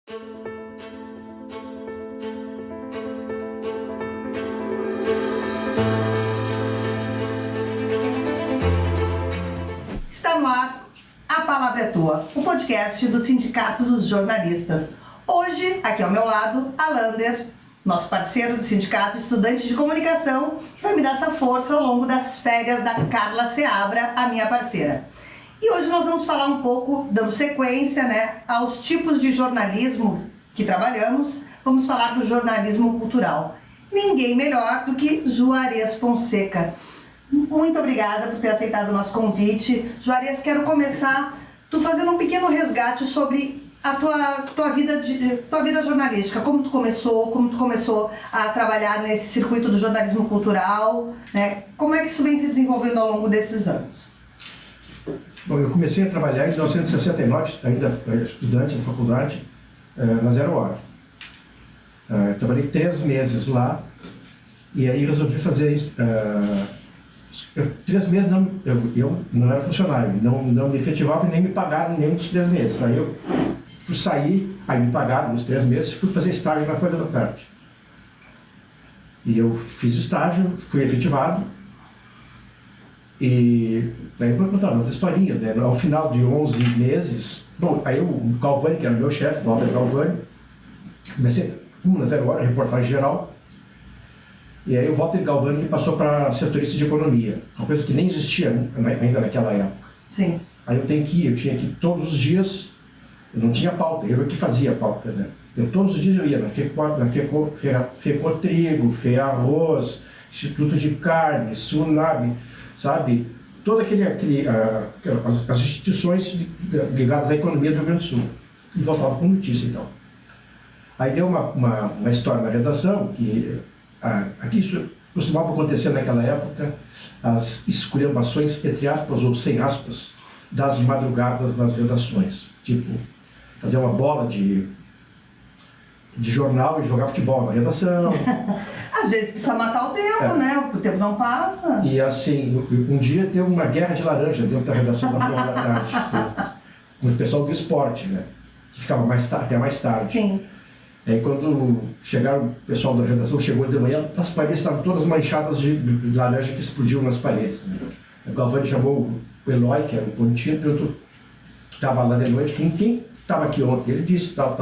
Está no ar A Palavra é Tua, o podcast do Sindicato dos Jornalistas. Hoje, aqui ao meu lado, a Lander, nosso parceiro do sindicato, estudante de comunicação, que vai me dar essa força ao longo das férias da Carla Seabra, a minha parceira. E hoje nós vamos falar um pouco, dando sequência, aos tipos de jornalismo que trabalhamos. Vamos falar do jornalismo cultural. Ninguém melhor do que Juarez Fonseca. Muito obrigada por ter aceitado o nosso convite. Juarez, quero começar tu fazendo um pequeno resgate sobre a tua vida jornalística. Como tu começou a trabalhar nesse circuito do jornalismo cultural, né? Como é que isso vem se desenvolvendo ao longo desses anos? Bom, eu comecei a trabalhar em 1969, ainda estudante na faculdade, na Zero Hora. Trabalhei 3 meses lá e aí resolvi fazer isso. 3 meses eu não era funcionário, não me efetivava e nem me pagaram nenhum dos 3 meses. Aí eu fui sair, aí me pagaram nos 3 meses, fui fazer estágio na Folha da Tarde. E eu fiz estágio, fui efetivado. E aí eu vou contar umas historinhas, né? Ao final de 11 meses, bom, aí o Galvani, que era o meu chefe, o Walter Galvani, comecei na Zero Hora, reportagem geral. E aí o Walter Galvani passou para setorista de economia, uma coisa que nem existia ainda naquela época. Sim. Aí eu tinha que ir todos os dias, eu não tinha pauta, eu que fazia a pauta, né? Todos os dias eu ia na FECOTrigo, FEArroz, Instituto de Carne, SUNAB, sabe? Todas as instituições ligadas à economia do Rio Grande do Sul. E voltava com notícia e tal. Aí deu uma história na redação que aqui isso costumava acontecer naquela época, as esculhambações, entre aspas ou sem aspas, das madrugadas nas redações. Tipo, fazer uma bola de jornal e jogar futebol na redação. Às vezes precisa matar o tempo, né? O tempo não passa. E assim, um dia deu uma guerra de laranja dentro da redação da Folha da Tarde, com o pessoal do esporte, né? Que ficava até mais tarde. Sim. Aí quando chegaram, o pessoal da redação chegou de manhã, as paredes estavam todas manchadas de laranja que explodiu nas paredes. Né? O Galvani chamou o Eloy, que era o contínuo, perguntou que estava lá de noite, quem estava aqui ontem? Ele disse tal.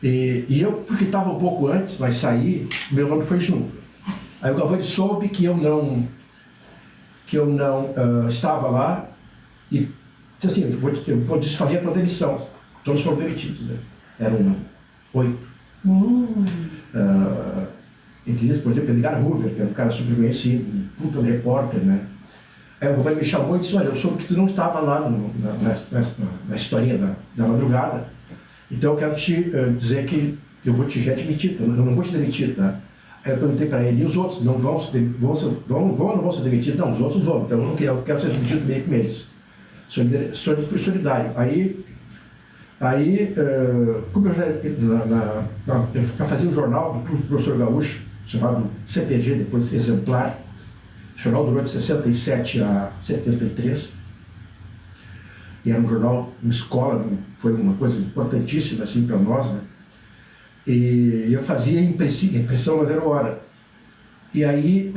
E eu, porque estava um pouco antes, mas saí, meu nome foi junto. Aí o Galvani soube que eu não estava lá e disse assim, eu vou desfazer a tua demissão. Todos foram demitidos, né? Eram 8. Entre eles, por exemplo, Edgar Hoover, que era um cara super conhecido, um puta repórter, né? Aí o governo me chamou e disse, olha, eu soube que tu não estava lá na historinha da madrugada, então eu quero te dizer que eu vou te demitir, eu não vou te demitir, tá? Aí eu perguntei para ele, e os outros não vão ou não vão ser demitidos? Não, os outros vão, então eu quero ser demitido também com eles. Fui solidário. Aí, como eu já fazia um jornal do professor Gaúcho, chamado CPG, depois Exemplar, o jornal durou de 67 a 73, e era um jornal, uma escola, foi uma coisa importantíssima assim, para nós, né? E eu fazia impressão na Zero Hora. E aí,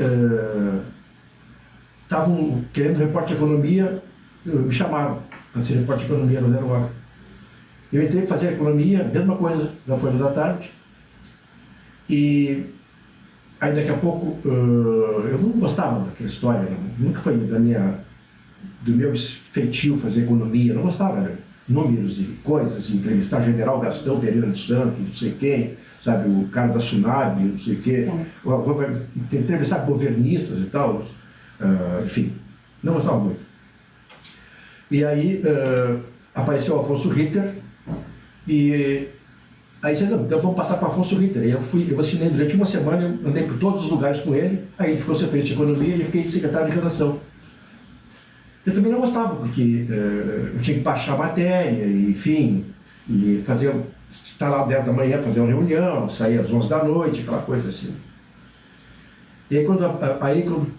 estavam querendo repórter de economia, me chamaram para ser repórter de economia na Zero Hora. Eu entrei para fazer economia, mesma coisa da Folha da Tarde, e aí daqui a pouco eu não gostava daquela história, nunca foi do meu feitio fazer economia, não gostava, né? Números de coisas, entrevistar General Gastão Pereira dos Santos, não sei quem, sabe, o cara da SUNAB, não sei o quê, entrevistar governistas e tal, enfim, não gostava muito. E aí apareceu o Afonso Ritter, e aí disse, não, então vamos passar para Afonso Ritter. Aí eu assinei durante uma semana, eu andei por todos os lugares com ele, aí ele ficou secretário de economia e eu fiquei secretário de redação. Eu também não gostava, porque eu tinha que baixar a matéria, e, enfim, e estar lá às 10 da manhã, fazer uma reunião, sair às 11 da noite, aquela coisa assim. E aí quando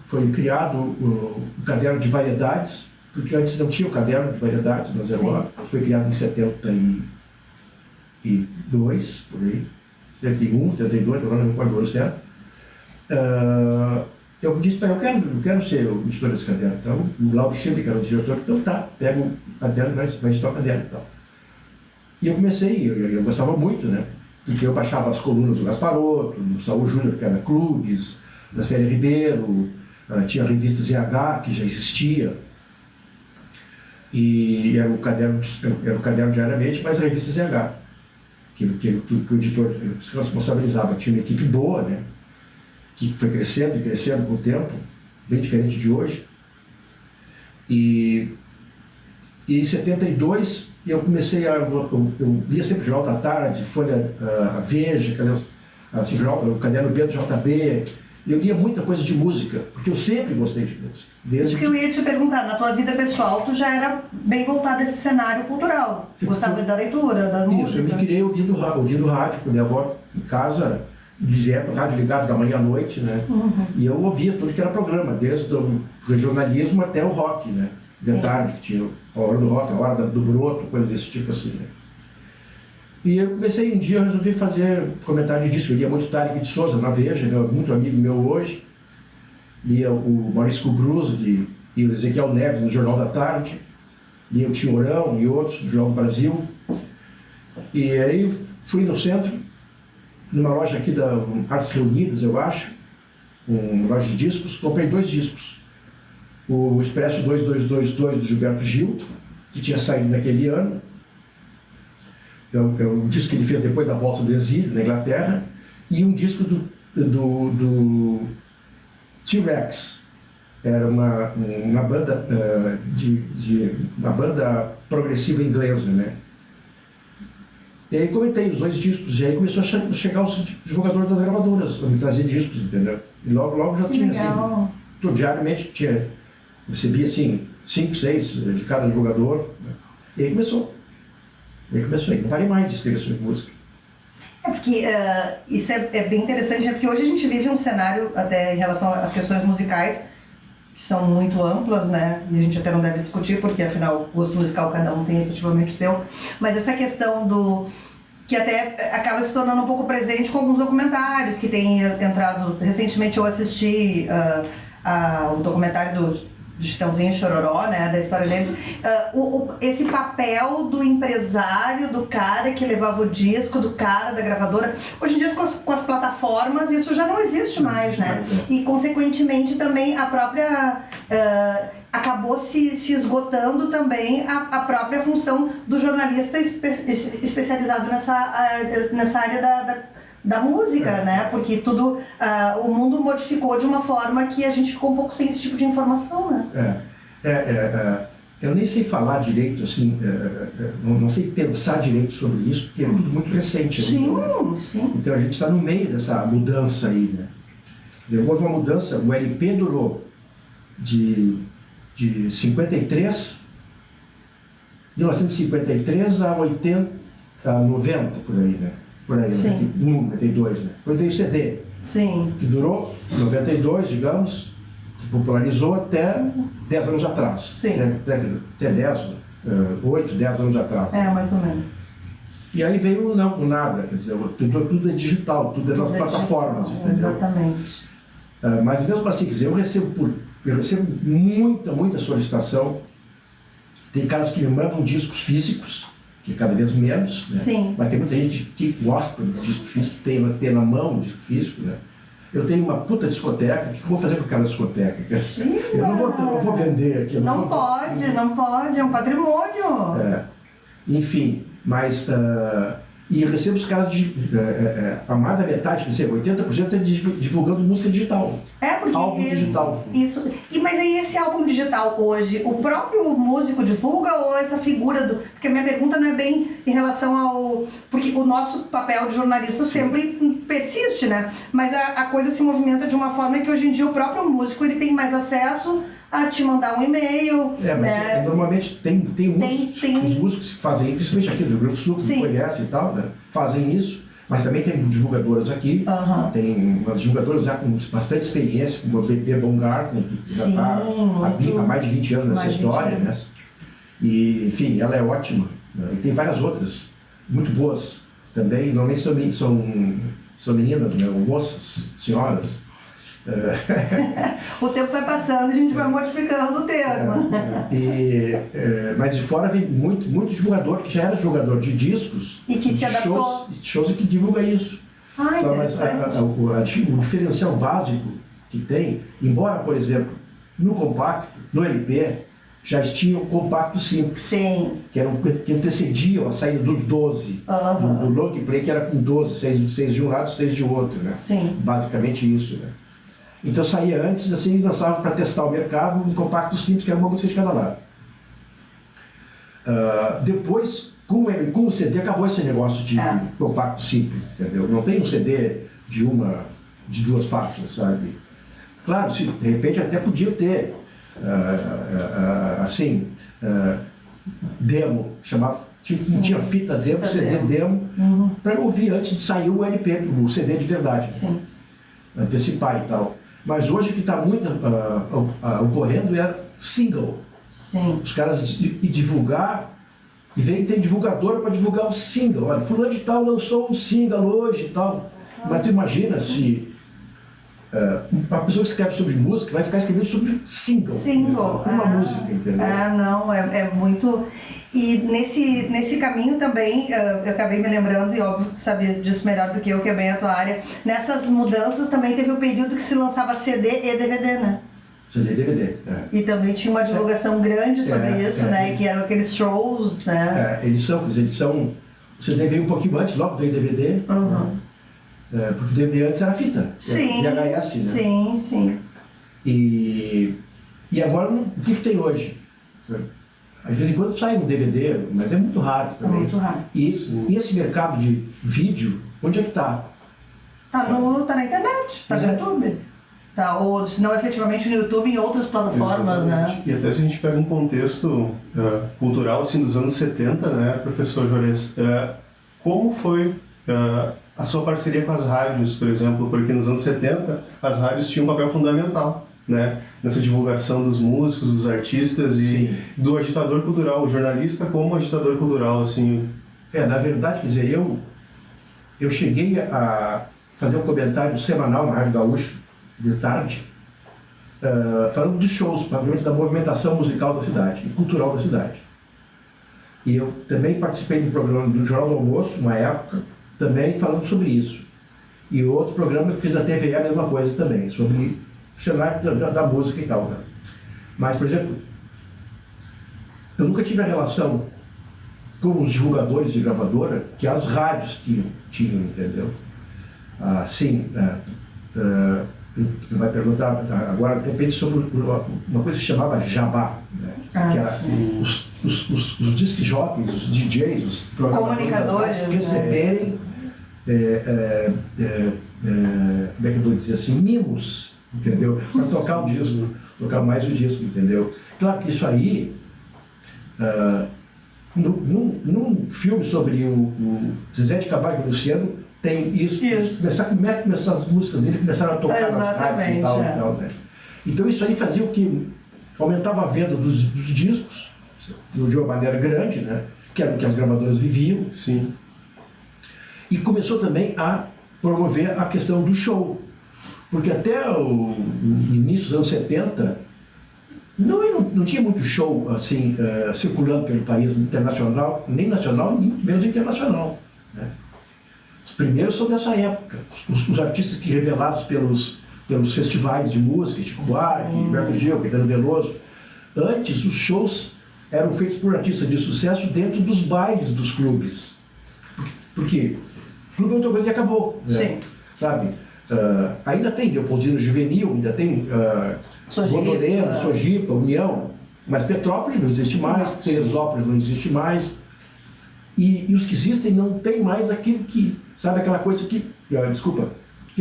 foi criado o caderno de variedades, porque antes não tinha o caderno de variedades na Zero Hora, foi criado em 72, por aí, 71, 72, agora não me recordo o ano certo. Eu disse para ele, eu quero ser o editor desse caderno. Então, o Lauro Schilling, que era o diretor, então tá, pega o caderno e vai editar o caderno e tal. E eu comecei, eu gostava muito, né? Porque eu baixava as colunas do Gasparotto, do Saul Júnior, que era Clubes, da Célia Ribeiro, tinha a revista ZH, que já existia. E era o caderno diariamente, mas a revista ZH, que o editor se responsabilizava. Tinha uma equipe boa, né? Que foi crescendo e crescendo com o tempo, bem diferente de hoje. E em 72 eu comecei eu lia sempre o Jornal da Tarde, Folha, a Veja, o caderno B do JB. Eu lia muita coisa de música, porque eu sempre gostei de música. Isso que eu ia te perguntar, na tua vida pessoal, tu já era bem voltado a esse cenário cultural. Gostava da leitura, da música. Isso, eu me criei ouvindo rádio, com minha avó em casa, direto, rádio ligado da manhã à noite, né? E eu ouvia tudo que era programa, desde o regionalismo até o rock, né? De tarde, que tinha a hora do rock, a hora do broto, coisa desse tipo assim, né? E eu comecei um dia, eu resolvi fazer comentário de disco. Eu lia muito Tarek de Souza na Veja, muito amigo meu hoje. Lia o Maurício Cubruz e o Ezequiel Neves no Jornal da Tarde. Lia o Timorão e outros do Jornal do Brasil. E aí fui no centro, numa loja aqui da Artes Reunidas, eu acho, uma loja de discos, comprei 2 discos. O Expresso 2222 do Gilberto Gil, que tinha saído naquele ano. É um disco que ele fez depois da volta do exílio na Inglaterra, e um disco do T-Rex. Era uma banda uma banda progressiva inglesa, né? E aí comentei os 2 discos, e aí começou a chegar os divulgadores das gravadoras a me trazer discos, entendeu? E logo já tinha, assim, diariamente recebia assim 5, 6 de cada divulgador, né? E aí começou. Não parei mais de escrever sobre música. É porque isso é bem interessante, né? Porque hoje a gente vive um cenário, até em relação às questões musicais, que são muito amplas, né? E a gente até não deve discutir, porque afinal o gosto musical cada um tem efetivamente o seu. Mas essa questão que até acaba se tornando um pouco presente com alguns documentários que têm entrado. Recentemente eu assisti o documentário do Chitãozinho e Chororó, né, da história deles, esse papel do empresário, do cara que levava o disco, do cara da gravadora. Hoje em dia com as plataformas isso já não existe mais, né? E consequentemente também a própria acabou se esgotando também a própria função do jornalista especializado nessa área da música, né? Porque tudo, o mundo modificou de uma forma que a gente ficou um pouco sem esse tipo de informação, né? Eu nem sei falar direito, assim, não sei pensar direito sobre isso, porque é tudo muito recente. Sim, né? sim. Então a gente está no meio dessa mudança aí, né? Houve uma mudança, o LP durou de 1953 a 90, por aí, né? Por aí, 92, né? Depois veio o CD, que durou 92, digamos, que popularizou até 10 anos atrás. Até 8, 10 anos atrás. Mais ou menos. E aí veio o nada, quer dizer, tudo é digital, tudo é nas plataformas, entendeu? Exatamente. Mas mesmo assim, quer dizer, eu recebo muita solicitação. Tem caras que me mandam discos físicos, que cada vez menos, né? Sim. Mas tem muita gente que gosta de disco físico, que tem na mão um disco físico, né? Eu tenho uma puta discoteca, o que eu vou fazer com aquela discoteca? Eu não vou vender aqui. Não pode, é um patrimônio. Enfim, mas... e eu recebo os caras a mais da metade, quer dizer, 80% é divulgando música digital. Porque álbum digital. Isso. Mas aí esse álbum digital hoje, o próprio músico divulga ou essa figura do... Porque a minha pergunta não é bem em relação ao... Porque o nosso papel de jornalista sempre persiste, né? Mas a coisa se movimenta de uma forma que hoje em dia o próprio músico ele tem mais acesso a te mandar um e-mail. Mas normalmente tem muitos músicos que fazem, principalmente aqui do Rio Grande do Sul, que me conhecem e tal, né? Fazem isso, Mas também tem divulgadoras aqui, tem umas divulgadoras já com bastante experiência, como a BP Baumgartner, que já está há mais de 20 anos nessa história, né? E, enfim, ela é ótima. Né? E tem várias outras, muito boas também, normalmente são meninas, né? Ou moças, senhoras. O tempo vai passando e a gente vai modificando o termo. Mas de fora vem muito divulgador, que já era divulgador de discos. E que se adaptou. Shows e que divulga isso. Mas o diferencial básico que tem, embora, por exemplo, no compacto, no LP, já tinha o compacto simples. Sim. Que antecediam a saída dos 12. Do long play, que era com 12, 6 de um lado, 6 de outro, né? Sim. Basicamente isso, né? Então saía antes, assim, e lançava para testar o mercado um compacto simples, que era uma música de cada lado. Depois, com o CD, acabou esse negócio de compacto simples, entendeu? Não tem um CD de 2 faixas, sabe? Claro, de repente até podia ter, demo, tinha fita demo, CD demo, para ouvir antes de sair o LP, o CD de verdade. Sim. Antecipar e tal. Mas hoje o que está muito ocorrendo é single. Sim. Os caras divulgar, e tem divulgadora para divulgar o single. Olha, fulano de tal lançou um single hoje e tal. Mas tu imagina se uma pessoa que escreve sobre música vai ficar escrevendo sobre single. Uma música, entendeu? Não, é muito... E nesse caminho também, eu acabei me lembrando, e óbvio que tu sabia disso melhor do que eu, que é bem a tua área, nessas mudanças também teve o período que se lançava CD e DVD, né? CD e DVD, E também tinha uma divulgação grande sobre isso, né? Que eram aqueles shows, né? Eles são, o CD veio um pouquinho antes, logo veio o DVD, porque o DVD antes era fita, sim, VHS, né? Sim. E agora, o que tem hoje? Às vezes em quando sai um DVD, mas é muito raro também. Muito raro. E esse mercado de vídeo, onde é que está? Tá na internet, tá no YouTube. Ou se não efetivamente no YouTube, em outras plataformas, né? E até se a gente pega um contexto cultural assim, dos anos 70, né, professor Juarez, como foi a sua parceria com as rádios, por exemplo? Porque nos anos 70 as rádios tinham um papel fundamental, né, nessa divulgação dos músicos, dos artistas e do agitador cultural, o jornalista como agitador cultural, assim. Na verdade, quer dizer, eu cheguei a fazer um comentário semanal na Rádio Gaúcha, de tarde, falando de shows, provavelmente da movimentação musical da cidade e cultural da cidade. E eu também participei de um programa do Jornal do Almoço, uma época, também falando sobre isso. E outro programa que fiz a TVE, a mesma coisa também, sobre o cenário da música e tal, né? Mas, por exemplo, eu nunca tive a relação com os divulgadores de gravadora que as rádios tinham, entendeu? Tu vai perguntar agora, de repente, sobre uma coisa que se chamava jabá, né? Que era os disc jockeys, os DJs, os comunicadores, receberem, como é que eu vou dizer assim, mimos, entendeu? Para tocar o disco, tocar mais o disco, entendeu? Claro que isso aí, num filme sobre o Zezé de Camargo e o Luciano, tem isso. Começar as músicas dele começaram a tocar nas rádios e tal, né? Então isso aí fazia o que aumentava a venda dos discos de uma maneira grande, né? Que era o que as gravadoras viviam. Sim. E começou também a promover a questão do show. Porque até o início dos anos 70 não tinha muito show assim, circulando pelo país, internacional, nem nacional, nem menos internacional, né? Os primeiros são dessa época, os artistas que revelados pelos festivais de música, Chico Buarque, Gilberto Gil, Caetano Veloso. Antes, os shows eram feitos por artistas de sucesso dentro dos bailes dos clubes. Porque clube é outra coisa e acabou. Né? Sim. Sabe? Ainda tem Leopoldino Juvenil, ainda tem Gondoleno, Sojipa, União, mas Petrópolis não existe mais, Teresópolis não existe mais. E os que existem não tem mais aquilo que, sabe, aquela coisa que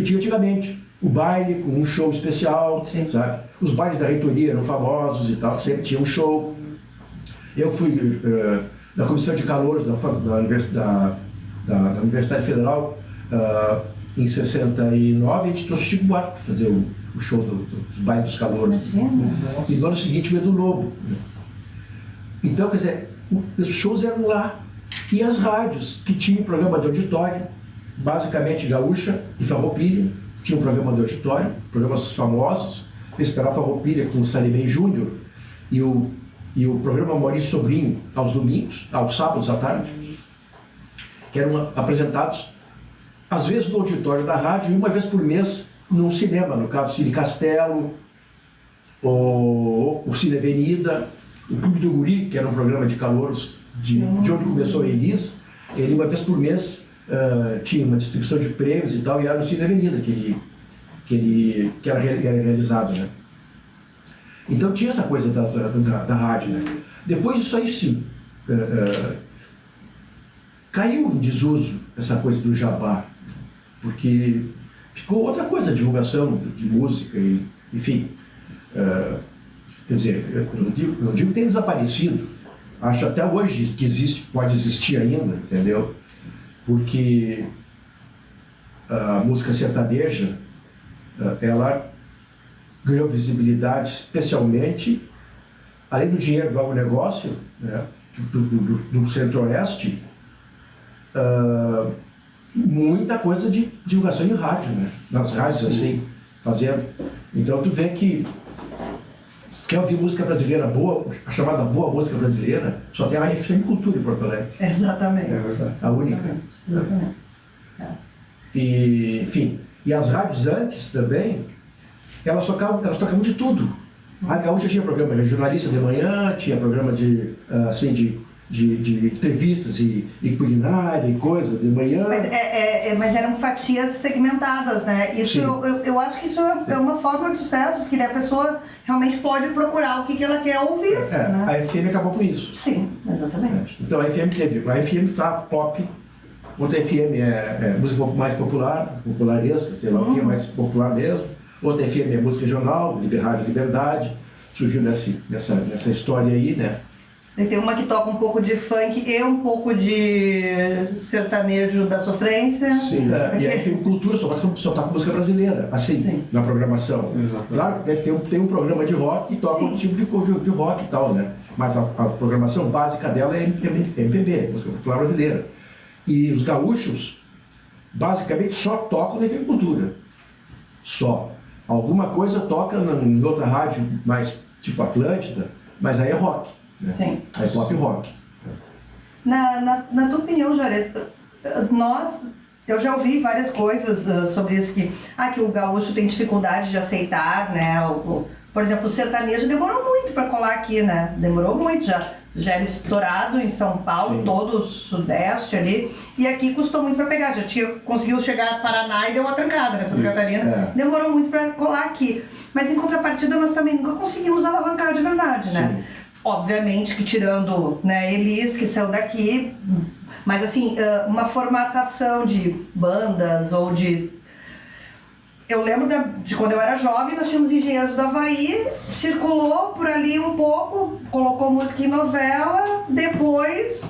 tinha antigamente. O baile com um show especial, sabe? Os bailes da reitoria eram famosos e tal, sempre tinha um show. Eu fui na comissão de calouros da Universidade Federal, Em 69 a gente trouxe o Chico Buarque para fazer o show do Baile dos Calouros. E no ano seguinte o Edu Lobo. Então, quer dizer, os shows eram lá. E as rádios, que tinham programa de auditório, basicamente Gaúcha e Farroupilha, tinha um programa de auditório, programas famosos, esse era Farroupilha com o Salimem Júnior e o programa Maurício Sobrinho aos domingos, aos sábados à tarde, que eram apresentados às vezes no auditório da rádio e uma vez por mês num cinema, no caso Cine Castelo, o Cine Avenida, o Clube do Guri, que era um programa de calouros de onde começou a Elis. Ele uma vez por mês tinha uma distribuição de prêmios e tal, e era no Cine Avenida que era realizado, né? Então tinha essa coisa da rádio, né? Depois disso aí sim, caiu em desuso essa coisa do jabá, porque ficou outra coisa, a divulgação de música, enfim. Quer dizer, eu não digo que tenha desaparecido, acho até hoje que existe, pode existir ainda, entendeu? Porque a música sertaneja, ela ganhou visibilidade especialmente, além do dinheiro do agronegócio, né, do Centro-Oeste, muita coisa de divulgação em rádio, né? Nas rádios, assim, fazendo. Então tu vê que quer ouvir música brasileira boa, a chamada boa música brasileira, só tem a FM Cultura em Porto Alegre. Exatamente. É verdade. A única. Exatamente. E, enfim, e as rádios antes também, elas tocavam de tudo. A Gaúcha tinha programa regionalista de manhã, tinha programa de entrevistas e culinária e coisa de manhã. Mas eram fatias segmentadas, né? Isso eu acho que isso é uma forma de sucesso, porque daí a pessoa realmente pode procurar o que ela quer ouvir. Né? A FM acabou com isso. Sim, exatamente. Então a FM teve, a FM tá pop, outra FM é música mais popular, popularesca, sei lá o que, mais popular mesmo. Outra FM é música regional, Rádio Liberdade, surgiu nessa história aí, né? E tem uma que toca um pouco de funk e um pouco de sertanejo da sofrência. Sim, e a FM Cultura só toca música brasileira, assim, Sim. Na programação. Exatamente. Claro que tem um programa de rock que toca um tipo de rock e tal, né? Mas a programação básica dela é MPB, música popular brasileira. E os gaúchos, basicamente, só tocam na FM Cultura. Só. Alguma coisa toca em outra rádio, mais tipo Atlântida, mas aí é rock. Né? Sim. É pop rock. Na tua opinião, Juarez, eu já ouvi várias coisas sobre isso, que o gaúcho tem dificuldade de aceitar, né? Por exemplo, o sertanejo demorou muito para colar aqui, né? Demorou muito, já era estourado em São Paulo, sim, todo o Sudeste ali, e aqui custou muito para pegar, conseguiu chegar a Paraná e deu uma trancada nessa Catarina, demorou muito para colar aqui. Mas em contrapartida nós também nunca conseguimos alavancar de verdade, né? Sim. Obviamente que tirando, né, Elis, que saiu daqui, mas assim, uma formatação de bandas ou de... Eu lembro de quando eu era jovem, nós tínhamos Engenheiros do Havaí, circulou por ali um pouco, colocou música em novela, depois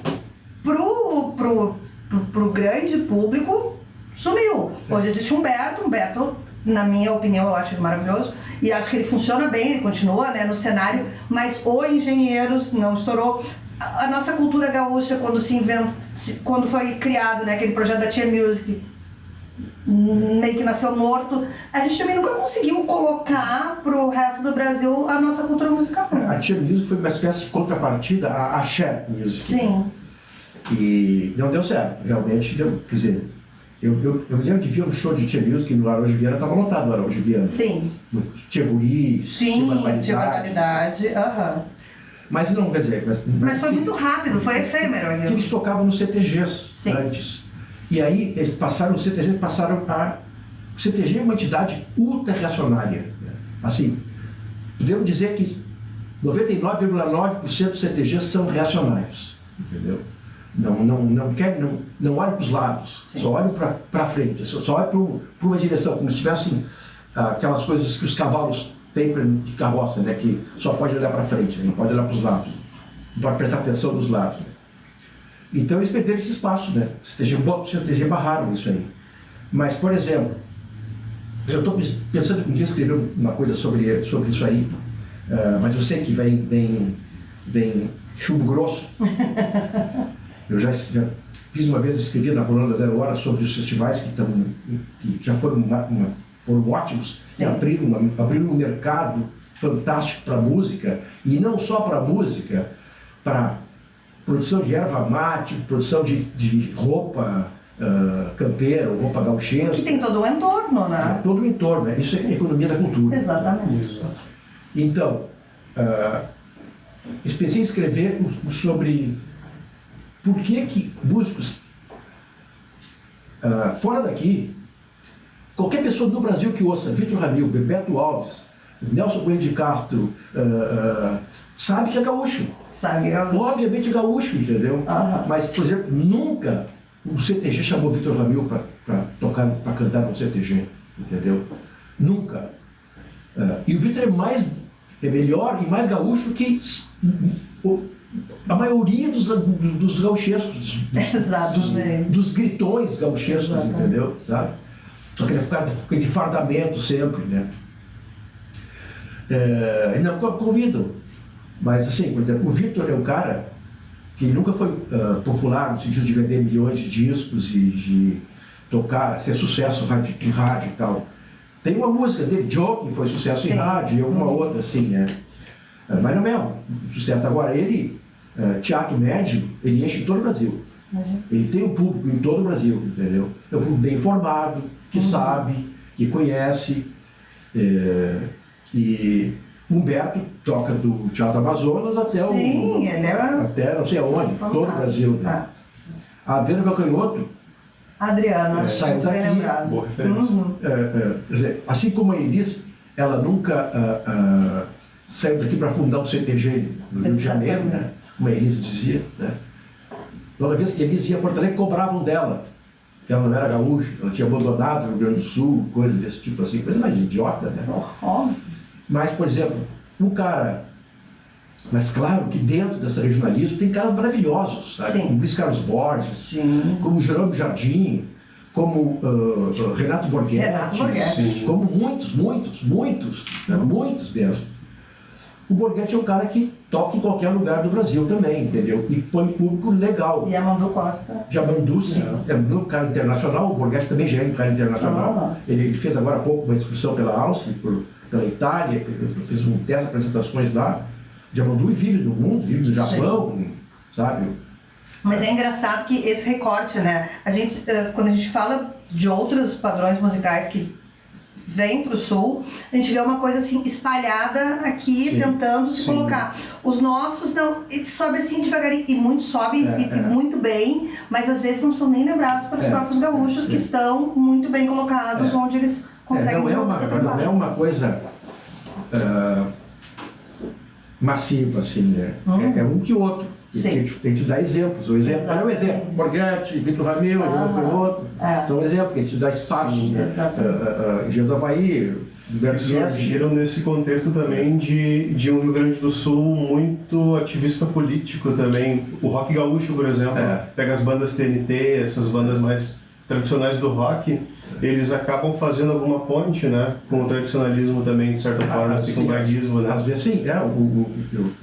pro grande público sumiu. Hoje existe Humberto, na minha opinião, eu acho ele maravilhoso, e acho que ele funciona bem, ele continua, né, no cenário, mas o Engenheiros não estourou. A nossa cultura gaúcha, quando foi criado, né, aquele projeto da Tia Music, meio que nasceu morto, a gente também nunca conseguiu colocar pro resto do Brasil a nossa cultura musical. A Tia Music foi uma espécie de contrapartida à Axé Music. Sim. E não deu certo, realmente deu, quer dizer, eu me lembro de ver um show de Tia Music no Araújo Viana, estava lotado no Araújo Viana. Sim. No Tia Guri, sim, Tia Barbaridade, Mas não, quer dizer... Mas foi muito rápido, foi efêmero. Que eles tocavam nos CTGs antes. E aí, eles passaram, os CTGs passaram a... O CTG é uma entidade ultra-reacionária. Né? Assim, podemos dizer que 99,9% dos CTGs são reacionários. Entendeu? Não olham para os lados, sim, só olham para frente, só olham para uma direção, como se tivessem aquelas coisas que os cavalos têm de carroça, né, que só pode olhar para frente, não pode olhar para os lados, não pode prestar atenção nos lados. Né? Então eles perderam esse espaço, né? O CTG barraram isso aí. Mas, por exemplo, eu estou pensando que um dia escrever uma coisa sobre isso aí, mas eu sei que vem chumbo grosso. Eu já fiz uma vez, escrevi na coluna da Zero Hora sobre os festivais que já foram ótimos. Sim. E abriram um mercado fantástico para música, e não só para música, para produção de erva mate, produção de roupa campeira, roupa gauchesca. Que tem todo o entorno, né? Todo o entorno, né? Isso é economia da cultura. Exatamente. Então, eu pensei em escrever sobre por que músicos fora daqui, qualquer pessoa do Brasil que ouça Vitor Ramil, Bebeto Alves, Nelson Coelho de Castro, sabe que é gaúcho. Sabe, gaúcho. Obviamente gaúcho, entendeu? Mas, por exemplo, nunca o CTG chamou Vitor Ramil para tocar, para cantar no CTG, entendeu? Nunca. E o Vitor é melhor e mais gaúcho que a maioria dos gauchescos, dos gritões gauchescos, entendeu? Sabe? Só que ele fica de fardamento sempre, né? E não convidam. Mas, assim, por exemplo, o Vitor é um cara que nunca foi popular no sentido de vender milhões de discos e de tocar, ser sucesso de rádio e tal. Tem uma música dele, Joe, que foi sucesso em rádio, e alguma outra, assim, né? Mas não é um sucesso. Agora, ele, teatro médio, ele enche em todo o Brasil. Ele tem um público em todo o Brasil, entendeu? É um público bem informado, que sabe, que conhece. E Humberto toca do Teatro Amazonas até até não sei aonde, todo o Brasil. Né? A Adriana Calcanhoto saiu daqui. Boa referência. Quer dizer, assim como a Elis, ela nunca saiu daqui para fundar um CTG no Rio de Janeiro, né? Como a Elis dizia. Né? Toda vez que a Elis ia a Porto Alegre, cobravam dela, que ela não era gaúcha, ela tinha abandonado o Rio Grande do Sul, coisa desse tipo assim, coisa mais idiota, né? Mas, por exemplo, mas claro que dentro dessa regionalismo tem caras maravilhosos, sabe? Como Luiz Carlos Borges, como Jerônimo Jardim, como Renato Borghetti, como muitos mesmo. O Borghetti é um cara que toca em qualquer lugar do Brasil também, entendeu? E põe público legal. E a Mandu Costa? Jamandu, sim. É um cara internacional, o Borghetti também já é um cara internacional. Ele fez agora há pouco uma excursão pela Áustria, pela Itália, fez 10 apresentações lá. Jamandu vive no mundo, vive no Japão, sabe? Mas é engraçado que esse recorte, né? Quando a gente fala de outros padrões musicais que vem para o sul, a gente vê uma coisa assim espalhada aqui, tentando se colocar. Os nossos não, sobe assim devagarinho, e muito sobe e muito bem, mas às vezes não são nem lembrados pelos próprios gaúchos que estão muito bem colocados, onde eles conseguem desenvolver trabalho. Não é uma coisa massiva, assim, né? É um que outro. Tem que dá exemplos. O exemplo é um exemplo. Borghetti, Vitor Ramil, outro. São exemplos que a gente dá espaços. Engenho do Havaí, surgiram nesse contexto também de um Rio Grande do Sul muito ativista político também. O rock gaúcho, por exemplo, pega as bandas TNT, essas bandas mais tradicionais do rock, eles acabam fazendo alguma ponte, né, com o tradicionalismo também, de certa forma, assim, com o bairrismo, né? Às vezes sim,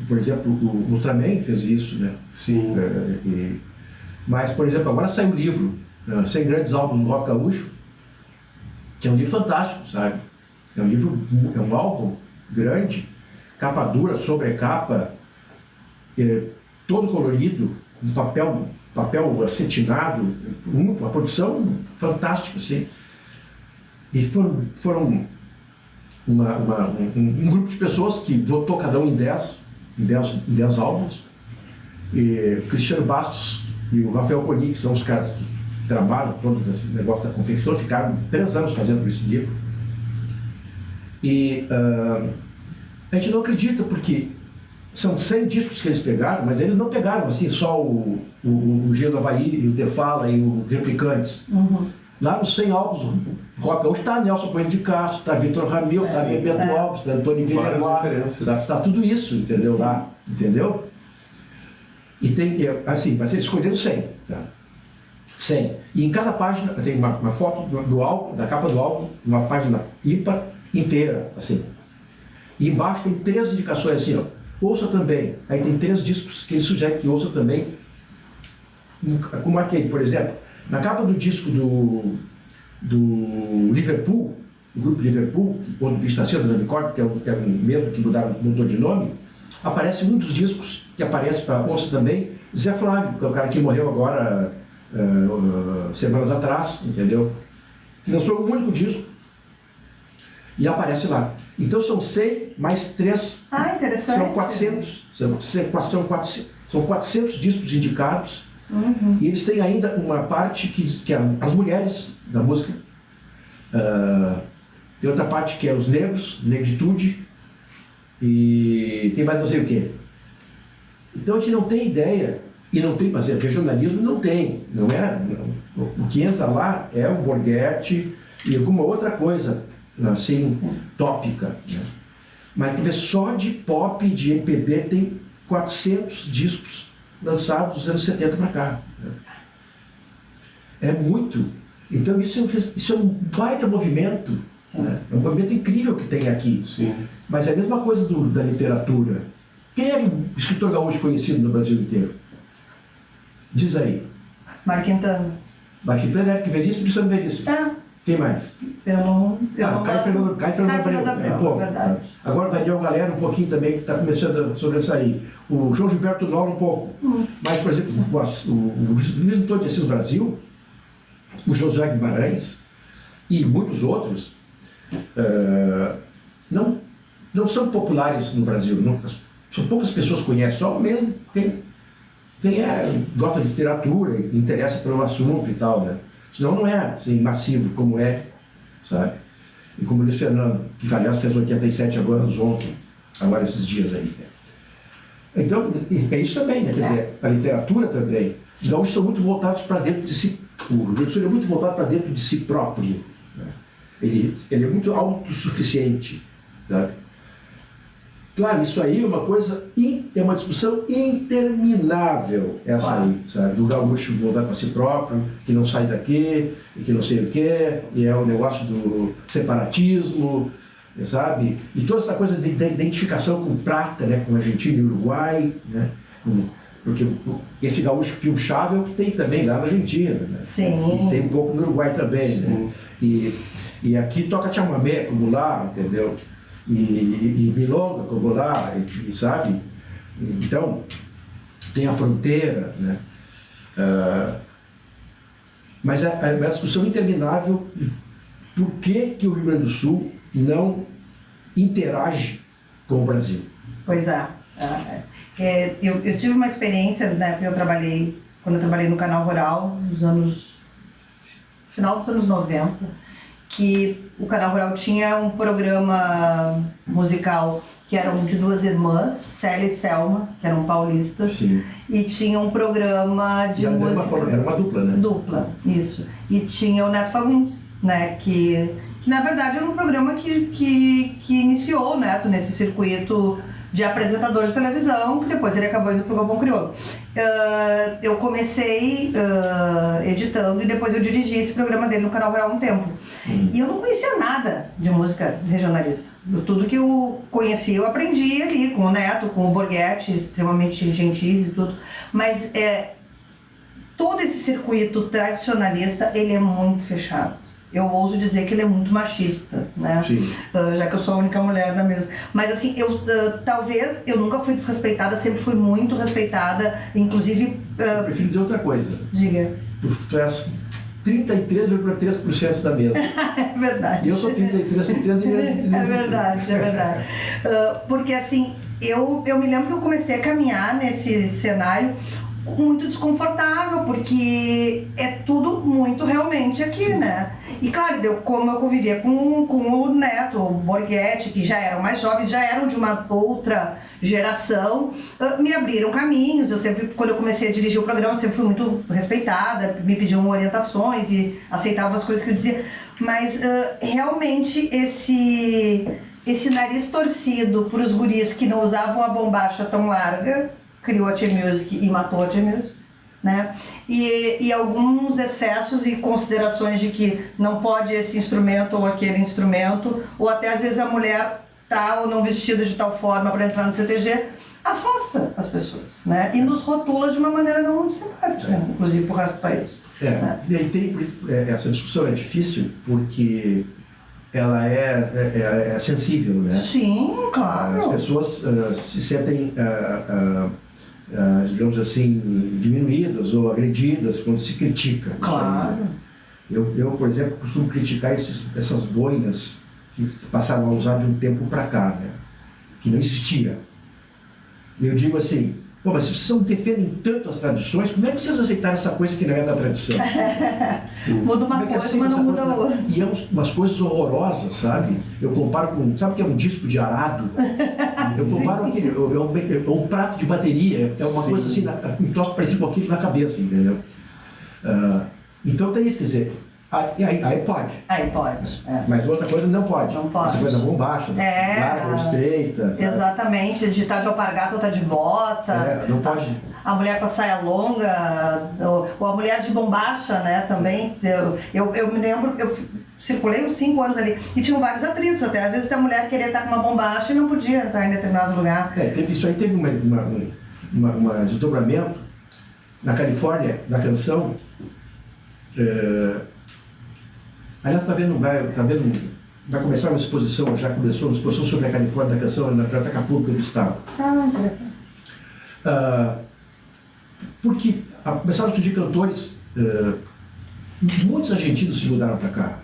por exemplo, o Ultraman fez isso, né? Sim. Mas, por exemplo, agora saiu um livro, 100 Grandes Álbuns do Rock Gaúcho, que é um livro fantástico, sabe? É um álbum grande, capa dura, sobrecapa, todo colorido, um papel acetinado, uma produção fantástica, assim. E foram um grupo de pessoas que votou cada um em 10 álbuns. E o Cristiano Bastos e o Rafael Coni, que são os caras que trabalham todo esse negócio da confecção, ficaram 3 anos fazendo esse livro. E a gente não acredita, porque são 100 discos que eles pegaram, mas eles não pegaram assim só o Engenho do Havaí, e o Defala e o Replicantes. Lá nos 100 álbuns, o rock gaúcho está Nelson Coelho de Castro, está Vitor Ramil, está Bebeto Alves, está Antônio Villeroy, está tudo isso, entendeu? Lá, entendeu? E tem, assim, mas eles escolheram 100, tá? 100. E em cada página tem uma foto do álbum, da capa do álbum, uma página ímpar inteira, assim. E embaixo tem 3 indicações assim, ó. Ouça também. Aí tem 3 discos que ele sugere que ouça também. Como aquele, por exemplo, na capa do disco do Liverpool, o grupo Liverpool, ou do Bicho da Seda, da Unicórnio, que é o mesmo que mudou de nome, aparece um dos discos que aparece para ouça também, Zé Flávio, que é o cara que morreu agora, semanas atrás, entendeu? Que lançou um único disco e aparece lá. Então são 100 mais 3, interessante. são 400, são 400 discos indicados. E eles têm ainda uma parte que é as mulheres da música, tem outra parte que é os negros, negritude, e tem mais não sei o quê. Então a gente não tem ideia, e não tem, mas regionalismo não tem, o que entra lá é o Borghetti e alguma outra coisa, assim, tópica, né? Mas tu vê, só de pop, de MPB, tem 400 discos lançados dos anos 70 para cá. Né? É muito. Então isso é um baita movimento, né? É um movimento incrível que tem aqui. Sim. Mas é a mesma coisa da literatura. Quem é o escritor gaúcho conhecido no Brasil inteiro? Diz aí. Mário Quintana. Mário Quintana, Érico Veríssimo e Luciano Veríssimo. Quem mais? Caio Fernando Abreu, verdade. Agora o Daniel Galera um pouquinho também, que está começando a sobressair. O João Gilberto Nola um pouco. Mas, por exemplo, o Luiz Antônio de Assis Brasil, o Josué Guimarães e muitos outros não são populares no Brasil. São poucas pessoas que conhecem, só mesmo quem gosta de literatura, interessa pelo assunto e tal, né? Senão não é assim, massivo como é, sabe? E como o Luiz Fernando, que aliás fez 87 anos ontem, agora esses dias aí, né? Então, é isso também, né? Quer dizer, a literatura também. Os gaúchos são muito voltados para dentro de si. O Rio Grande do Sul é muito voltado para dentro de si próprio. Né? Ele é muito autossuficiente, sabe? Claro, isso aí é uma coisa, é uma discussão interminável, essa aí, sabe? Do gaúcho voltar para si próprio, que não sai daqui, e que não sei o quê, e é o negócio do separatismo, sabe? E toda essa coisa de identificação com prata, né? Com Argentina e Uruguai, né? Porque esse gaúcho piochado é o que tem também lá na Argentina, né? Sim. E tem um pouco no Uruguai também, sim, né? E aqui toca chamamé, como lá, entendeu? E milonga, como lá, sabe? Então, tem a fronteira, né? Mas é uma discussão interminável por que o Rio Grande do Sul não interage com o Brasil. Pois é. Eu tive uma experiência, né, quando eu trabalhei no Canal Rural, final dos anos 90, que o Canal Rural tinha um programa musical que eram de 2 irmãs, Célia e Selma, que eram paulistas. Sim. E tinha um programa de música... Era uma dupla, né? Dupla, isso. E tinha o Neto Fagundes, né, que na verdade era um programa que iniciou o Neto nesse circuito de apresentador de televisão, que depois ele acabou indo pro Galvão Crioulo. Eu comecei editando e depois eu dirigi esse programa dele no Canal Rural há um tempo. E eu não conhecia nada de música regionalista. Tudo que eu conhecia eu aprendi ali com o Neto, com o Borghetti, extremamente gentis e tudo. Mas todo esse circuito tradicionalista, ele é muito fechado. Eu ouso dizer que ele é muito machista, né? Já que eu sou a única mulher da mesa. Mas assim, talvez eu nunca fui desrespeitada, sempre fui muito respeitada, inclusive... Eu prefiro dizer outra coisa. Diga. Tu és 33,3% da mesa. É verdade. E eu sou 33,3% e É verdade, é verdade. Porque assim, eu me lembro que eu comecei a caminhar nesse cenário muito desconfortável, porque é tudo muito realmente aqui, né? E claro, como eu convivia com o Neto, o Borghetti, que já eram mais jovens, já eram de uma outra geração, me abriram caminhos. Eu sempre, quando eu comecei a dirigir o programa, sempre fui muito respeitada, me pediam orientações e aceitavam as coisas que eu dizia. Mas realmente esse nariz torcido para os guris que não usavam a bombacha tão larga criou a Tia Music e matou a Tia Music, né? E alguns excessos e considerações de que não pode esse instrumento ou aquele instrumento, ou até às vezes a mulher tá ou não vestida de tal forma para entrar no CTG, afasta as pessoas, né? E nos rotula de uma maneira não muito simpática, inclusive para o resto do país. E aí tem, essa discussão é difícil porque ela é sensível, né? Sim, claro. As pessoas se sentem, digamos assim, diminuídas ou agredidas quando se critica. Claro. Eu, por exemplo, costumo criticar essas boinas que passaram a usar de um tempo para cá, né? Que não existia. Eu digo assim, pô, mas se vocês não defendem tanto as tradições, como é que vocês aceitaram essa coisa que não é da tradição? Muda uma coisa, mas não muda outra. E é umas coisas horrorosas, sabe? Eu comparo com, sabe o que é um disco de arado? Eu comparo aquele, é um prato de bateria, é uma coisa assim, um troço parecido com aquilo na cabeça, entendeu? Então tem isso, quer dizer, aí pode. Aí pode, Mas outra coisa não pode. Não pode. Essa coisa da bombacha, larga ou estreita. Sabe? Exatamente, de estar de alpargata ou tá de bota. Não pode. A mulher com a saia longa, ou a mulher de bombacha, né, também. Eu me lembro, eu circulei uns 5 anos ali e tinham vários atritos até. Às vezes a mulher queria estar com uma bombacha e não podia entrar em determinado lugar. Isso aí teve um desdobramento na Califórnia, na canção. Aliás, vai começar uma exposição, já começou uma exposição sobre a Califórnia da canção na Biblioteca Pública do Estado. Interessante. Porque começaram a surgir cantores, muitos argentinos se mudaram para cá.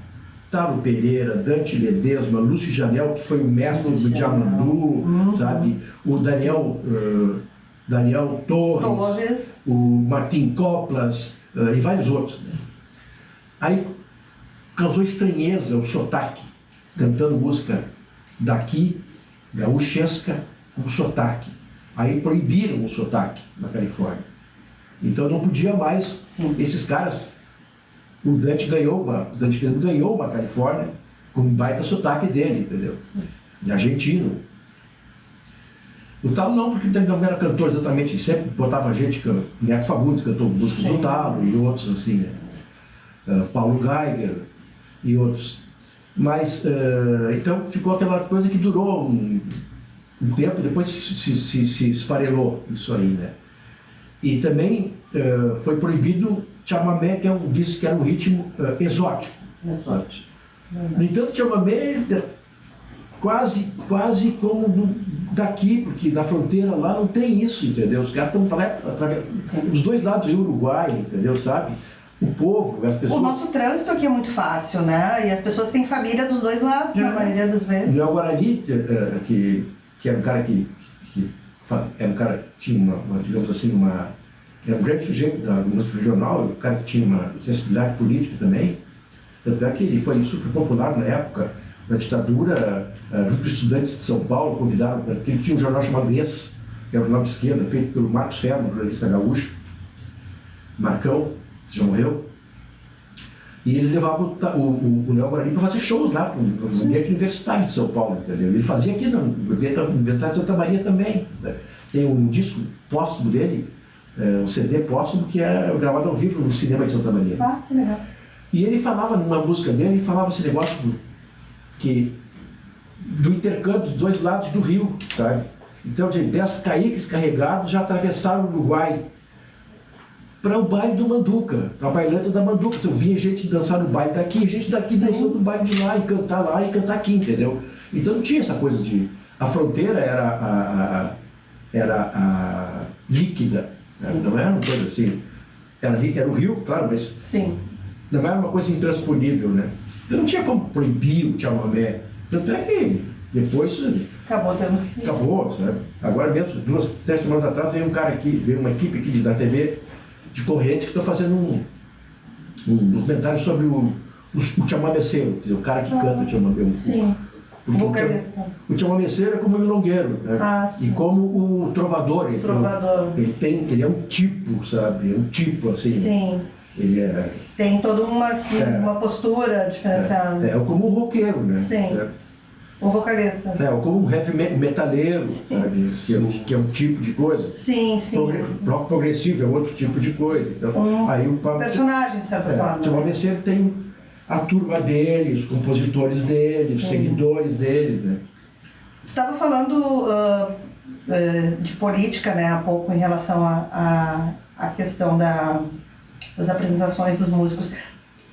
Talo Pereira, Dante Ledesma, Lúcio Janel, que foi o mestre do Djamandu, sabe? O Daniel Torres, o Martim Coplas e vários outros. Né? Aí causou estranheza o sotaque, cantando música daqui, gaúchesca, com sotaque. Aí proibiram o sotaque na Califórnia. Então não podia mais. Esses caras, o Dante ganhou uma Califórnia com um baita sotaque dele, entendeu? De argentino. O Talo não, porque ele não era cantor exatamente, sempre botava gente, Neto Fagundes cantou músicas do Talo e outros assim, né? Paulo Geiger e outros. Mas, então, ficou aquela coisa que durou um tempo, depois se esfarelou isso aí, né? E também foi proibido chamamé, que era um ritmo exótico. No entanto, chamamé quase como daqui, porque na fronteira lá não tem isso, entendeu? Os caras estão os dois lados do Uruguai, entendeu, sabe? O povo, as pessoas... O nosso trânsito aqui é muito fácil, né? E as pessoas têm família dos dois lados, na maioria das vezes. O Léo Guarani, que era um cara que era um cara que tinha digamos assim, era um grande sujeito da música regional, um cara que tinha uma sensibilidade política também. Tanto é que ele foi super popular na época, na ditadura, junto com estudantes de São Paulo, convidaram, porque ele tinha um jornal chamado Ex, que era um jornal de esquerda, feito pelo Marcos Ferro, um jornalista gaúcho, Marcão, que já morreu. E eles levavam o Léo Guarani para fazer shows lá no ambiente universitário de São Paulo, entendeu? Ele fazia aqui na Universidade de Santa Maria também. Né? Tem um disco póstumo dele, um CD póstumo, que é gravado ao vivo no cinema de Santa Maria. Que legal. E ele falava, numa música dele, ele falava esse negócio do intercâmbio dos dois lados do rio, sabe? Então, de 10 caíques carregados já atravessaram o Uruguai para o baile do Manduca, para a bailanta da Manduca. Então, eu via gente dançar no baile daqui, gente daqui dançando no baile de lá e cantar aqui, entendeu? Então não tinha essa coisa de... A fronteira era líquida, né? Não era uma coisa assim... Era o rio, claro, mas... Sim. Não era uma coisa intransponível, né? Então não tinha como proibir o chamamé. Tanto é que depois... Acabou tendo... Acabou, sabe? Agora mesmo, 3 semanas atrás, veio uma equipe aqui da TV de Correntes que está fazendo um documentário sobre o chamameceiro, quer dizer, o cara que canta o chamamé. Sim. O chamameceiro é como o milongueiro, né? E como o trovador. Ele é um tipo, sabe? É um tipo, assim. Sim. Ele tem toda uma postura diferenciada. É como o roqueiro, né? Sim. O vocalista. Ou como um heavy metaleiro, sabe? Que é um tipo de coisa. Sim, sim. Rock progressivo é outro tipo de coisa. Então, aí o personagem, de certa forma. O Messier tem a turma dele, os compositores dele, os seguidores dele, né? Você estava falando de política, né, há pouco, em relação à questão das apresentações dos músicos.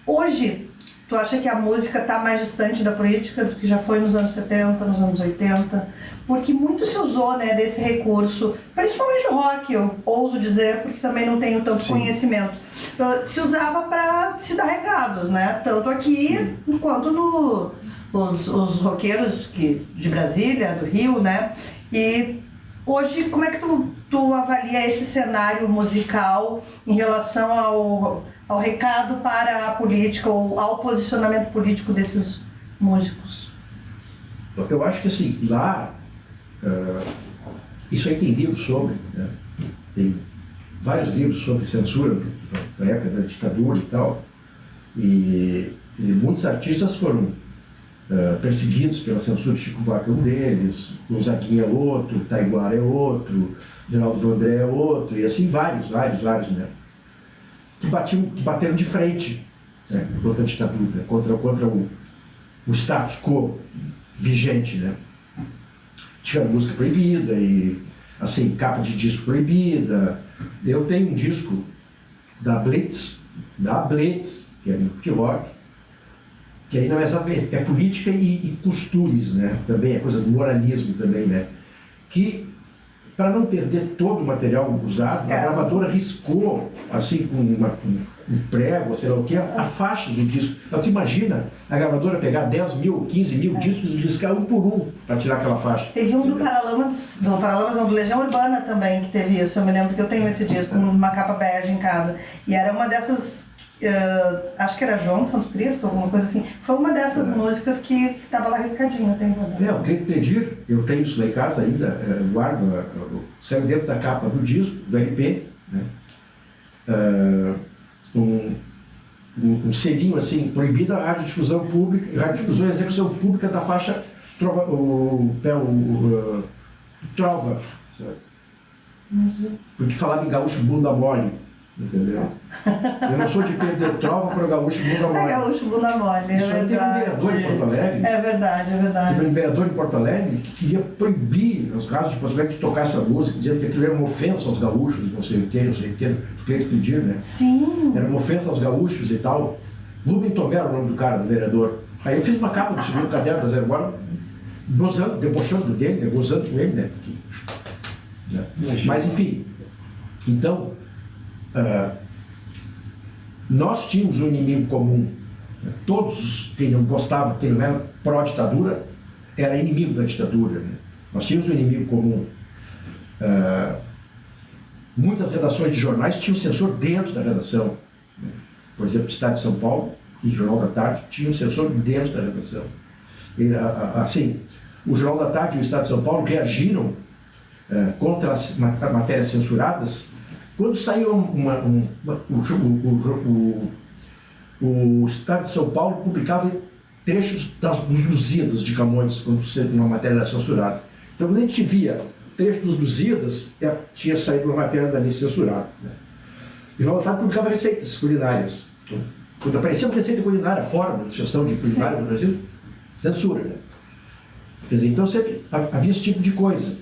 Hoje, tu acha que a música está mais distante da política do que já foi nos anos 70, nos anos 80? Porque muito se usou, né, desse recurso, principalmente o rock, eu ouso dizer, porque também não tenho tanto conhecimento. Se usava para se dar recados, né? Tanto aqui quanto os roqueiros de Brasília, do Rio, né? E hoje, como é que tu avalia esse cenário musical em relação ao recado para a política ou ao posicionamento político desses músicos? Eu acho que assim, lá, isso aí tem livros sobre, né? Tem vários livros sobre censura da época da ditadura e tal, e muitos artistas foram perseguidos pela censura. Chico Buarque é um deles, Gonzaguinha é outro, Taiguara é outro, Geraldo Vandré é outro, e assim vários, né? Que bateram de frente, né, contra a ditadura, contra o status quo vigente, né? Tiveram música proibida e, assim, capa de disco proibida. Eu tenho um disco da Blitz, que é de rock, que aí não é exatamente, é política e costumes, né? Também é coisa do moralismo também, né? Que, para não perder todo o material usado, a gravadora riscou, assim, com um prego, sei lá o que, a faixa do disco. Então, tu imagina a gravadora pegar 10 mil, 15 mil discos e riscar um por um para tirar aquela faixa. Teve um do Paralamas, do Legião Urbana também, que teve isso. Eu me lembro que eu tenho esse disco numa capa bege em casa. E era uma dessas, acho que era João de Santo Cristo, alguma coisa assim. Foi uma dessas músicas que estava lá riscadinho, eu tenho o Cliente Pedir, eu tenho isso lá em casa ainda, guardo, saiu dentro da capa do disco, do LP, né? Um selinho assim, proibida a radiodifusão pública, radiodifusão e execução pública da faixa Trova, sabe? Porque falava em gaúcho bunda mole, entendeu? Eu não sou de perder trova para o gaúcho bunda mole. Gaúcho bunda mole, é verdade. Teve um vereador em Porto Alegre. É verdade. Teve um vereador em Porto Alegre que queria proibir as rádios de Porto Alegre de tocar essa música, dizendo que aquilo era uma ofensa aos gaúchos, não sei o que, do cliente pedir, né? Sim. Era uma ofensa aos gaúchos e tal. Rubem Tomé era o nome do cara, do vereador. Aí eu fiz uma capa do segundo caderno da Zero Hora, gozando, debochando dele, né? Gozando com ele, né? Mas enfim, então, nós tínhamos um inimigo comum. Todos, quem não gostava, quem não era pró-ditadura, era inimigo da ditadura, né? Nós tínhamos um inimigo comum. Muitas redações de jornais tinham censor dentro da redação. Por exemplo, o Estado de São Paulo e o Jornal da Tarde tinham censor dentro da redação. E, assim, o Jornal da Tarde e o Estado de São Paulo reagiram contra as matérias censuradas quando saiu o Estado de São Paulo publicava trechos dos Lusíadas de Camões, quando uma matéria era censurada. Então, quando a gente via trecho dos Lusíadas, tinha saído uma matéria dali censurada, né? E o Jornal da Tarde publicava receitas culinárias. Então, quando aparecia uma receita culinária fora da Associação de Culinária do Brasil, censura, né? Quer dizer, então sempre havia esse tipo de coisa.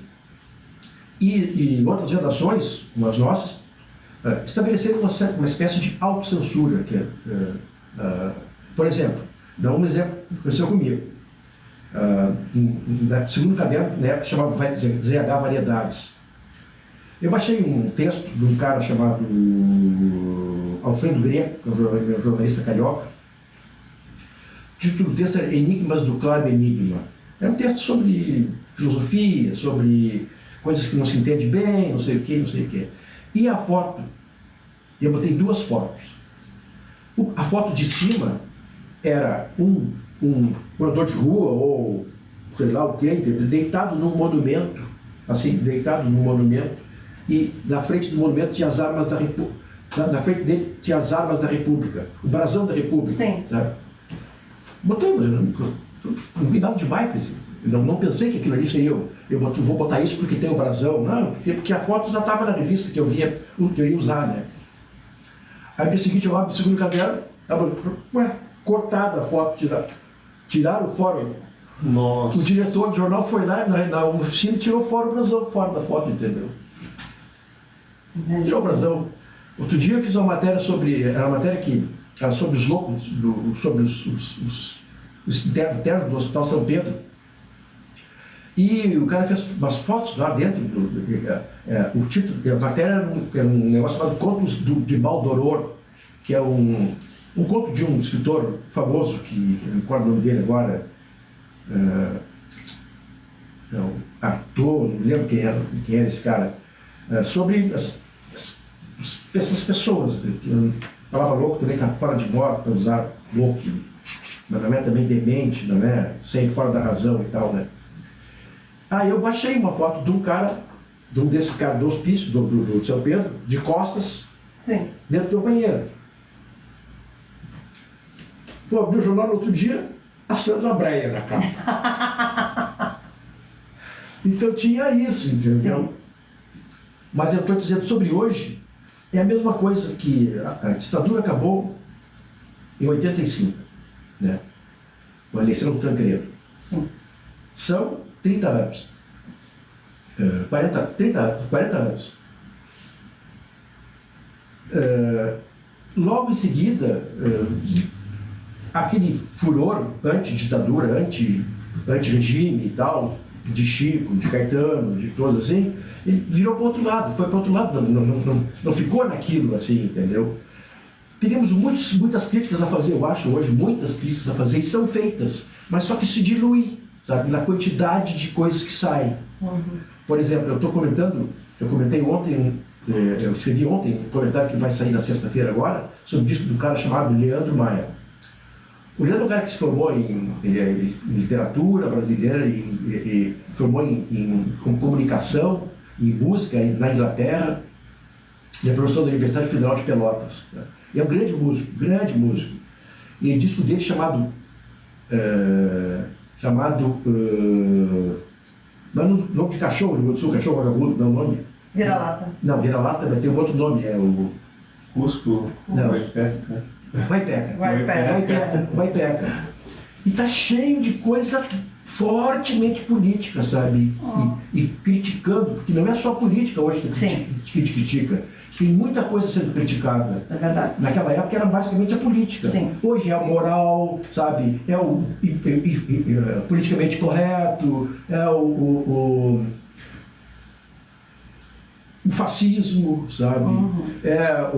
E outras redações, como as nossas, estabeleceram uma espécie de autocensura. Por exemplo, dá um exemplo que aconteceu comigo. No segundo caderno, na época, chamava ZH Variedades. Eu baixei um texto de um cara chamado Alfredo Greco, que é um jornalista carioca. O título do texto é Enigmas do Claro Enigma. É um texto sobre filosofia, sobre coisas que não se entende bem, não sei o que. E a foto, eu botei duas fotos. A foto de cima era um morador de rua, ou sei lá o que, deitado num monumento, e na frente do monumento tinha as armas da República. Na frente dele tinha as armas da República, o brasão da República. Sim. Sabe? Botei, mas eu não vi nada demais. não pensei que aquilo ali seria vou botar isso porque tem o brasão. Não, porque a foto já estava na revista que eu ia usar, né? Aí no dia seguinte eu abro o segundo caderno, cortada a foto, tiraram fora. Nossa. O diretor do jornal foi lá na oficina e tirou fora o brasão, fora da foto, entendeu? Tirou o brasão. Outro dia eu fiz uma matéria era uma matéria que era sobre os loucos, sobre os internos do Hospital São Pedro. E o cara fez umas fotos lá dentro. O título, a matéria era um negócio chamado Contos de Maldoror, que é um conto de um escritor famoso, que eu não recordo o nome dele agora, é um ator, não lembro quem era esse cara, sobre essas pessoas. A palavra louco também está fora de moda para usar louco, mas não é também demente, não é sempre fora da razão e tal, né? Aí eu baixei uma foto de um cara, desse cara do hospício, do São Pedro, de costas, Sim. dentro do banheiro. Vou abrir o jornal no outro dia, a Sandra Breia na capa. Então tinha isso, entendeu? Sim. Mas eu estou dizendo sobre hoje, é a mesma coisa que a ditadura acabou em 85, né? Com a eleição do Tancredo. Sim. São 30 anos. 40 anos. Logo em seguida, aquele furor anti-ditadura, anti-regime e tal, de Chico, de Caetano, de todos assim, ele virou para o outro lado, foi para o outro lado, não ficou naquilo assim, entendeu? Teríamos muitas críticas a fazer, eu acho hoje, muitas críticas a fazer, e são feitas, mas só que se dilui, sabe, na quantidade de coisas que saem. Uhum. Por exemplo, eu comentei ontem, eu escrevi ontem um comentário que vai sair na sexta-feira agora, sobre o disco do cara chamado Leandro Maia. O Leandro é um cara que se formou em literatura brasileira e formou em comunicação, em música na Inglaterra, e é professor da Universidade Federal de Pelotas. Né? E é um grande músico. E o disco dele chamado não é o nome de cachorro, do Sul, cachorro vagabundo, não é o nome? Vira-lata. Não, vira-lata, mas tem um outro nome, é o... Cusco. Não. Guaipeca. Guaipeca. E tá cheio de coisa fortemente política, sabe? E criticando, porque não é só política hoje que critica. Tem muita coisa sendo criticada. É verdade. Naquela época era basicamente a política. Sim. Hoje é a moral, sabe? É o politicamente correto, é o fascismo, sabe? Uhum. É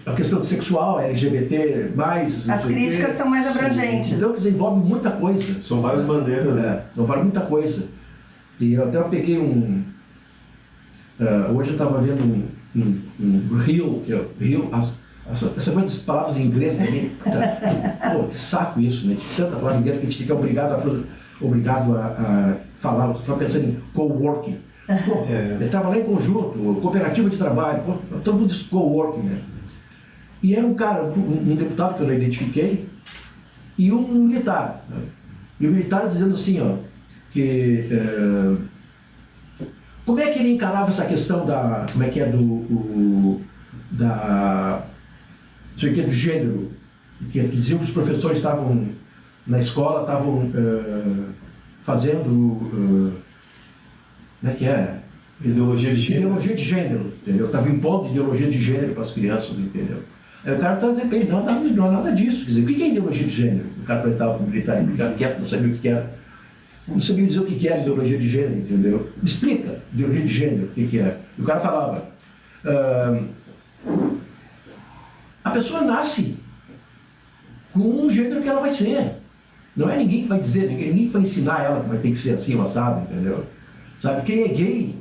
a questão sexual, LGBT, As críticas são mais abrangentes. Então, desenvolve muita coisa. São várias bandeiras, né? Envolve muita coisa. E eu até peguei hoje eu estava vendo um Rio, que é Rio, essa coisa das palavras em inglês também. Pô, que saco isso, né? De tanta palavra em inglês que a gente fica obrigado a falar. Eu estava pensando em coworking. Trabalhar em conjunto, cooperativa de trabalho, todo mundo diz coworking, né? E era um cara, um deputado que eu não identifiquei, e um militar. Né? E o militar dizendo assim, ó, que como é que ele encarava essa questão do gênero, que diziam que os professores estavam na escola, fazendo como é que é? Ideologia de gênero. Ideologia de gênero, entendeu? Estava impondo ideologia de gênero para as crianças, entendeu? Aí o cara estava dizendo para ele, não há nada disso. Quer dizer, o que é ideologia de gênero? O cara estava para o militar, quieto, não sabia o que era. Não sabia dizer o que era ideologia de gênero, entendeu? Me explica, ideologia de gênero, o que é. E o cara falava, a pessoa nasce com um gênero que ela vai ser. Não é ninguém que vai dizer, ninguém que vai ensinar ela que vai ter que ser assim, ela sabe, entendeu? Sabe, quem é gay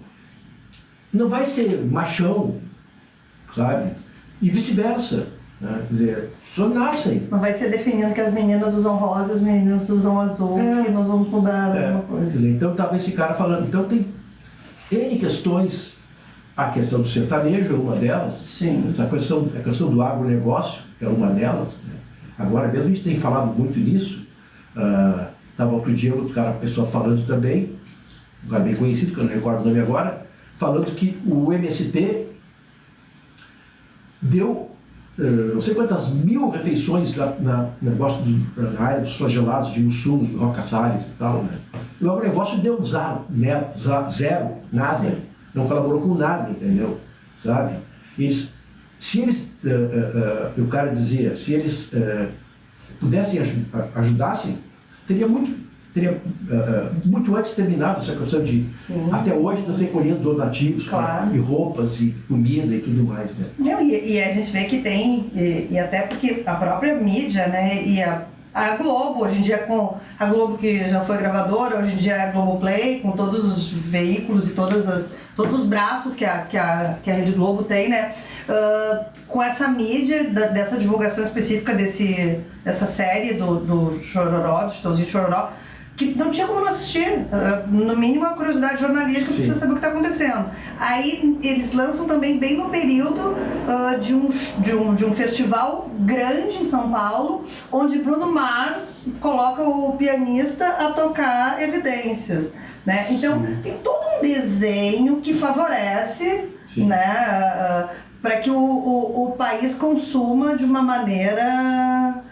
não vai ser machão, sabe? E vice-versa, né? Quer dizer, as pessoas nascem. Não vai ser definindo que as meninas usam rosa e os meninos usam azul, que nós vamos mudar alguma coisa. Então estava esse cara falando, então tem N questões, a questão do sertanejo é uma delas, Sim. a questão do agronegócio é uma delas, né? Agora mesmo a gente tem falado muito nisso. Estava outro dia uma pessoa falando também, um cara bem conhecido, que eu não recordo o nome agora, falando que o MST deu não sei quantas mil refeições na área dos flagelados de Mussum e Roca Salles e tal, né? E o negócio deu zero, nada, sim, não colaborou com nada, entendeu? Sabe? Se eles, o cara dizia, se eles pudessem ajudassem, teria muito antes terminado essa questão de, sim, até hoje estão recolhendo donativos, claro, e roupas e comida e tudo mais, né? Não, e a gente vê que tem, e até porque a própria mídia, né, e a Globo, hoje em dia com a Globo que já foi gravadora, hoje em dia é a Globoplay, com todos os veículos e todos os braços que a Rede Globo tem, né? Com essa mídia, dessa divulgação específica dessa série do Chororó, do Chitãozinho Chororó, que não tinha como não assistir, no mínimo a curiosidade jornalística, sim, precisa saber o que está acontecendo. Aí eles lançam também bem no período de um festival grande em São Paulo, onde Bruno Mars coloca o pianista a tocar Evidências, né? Então tem todo um desenho que favorece, né, para que o país consuma de uma maneira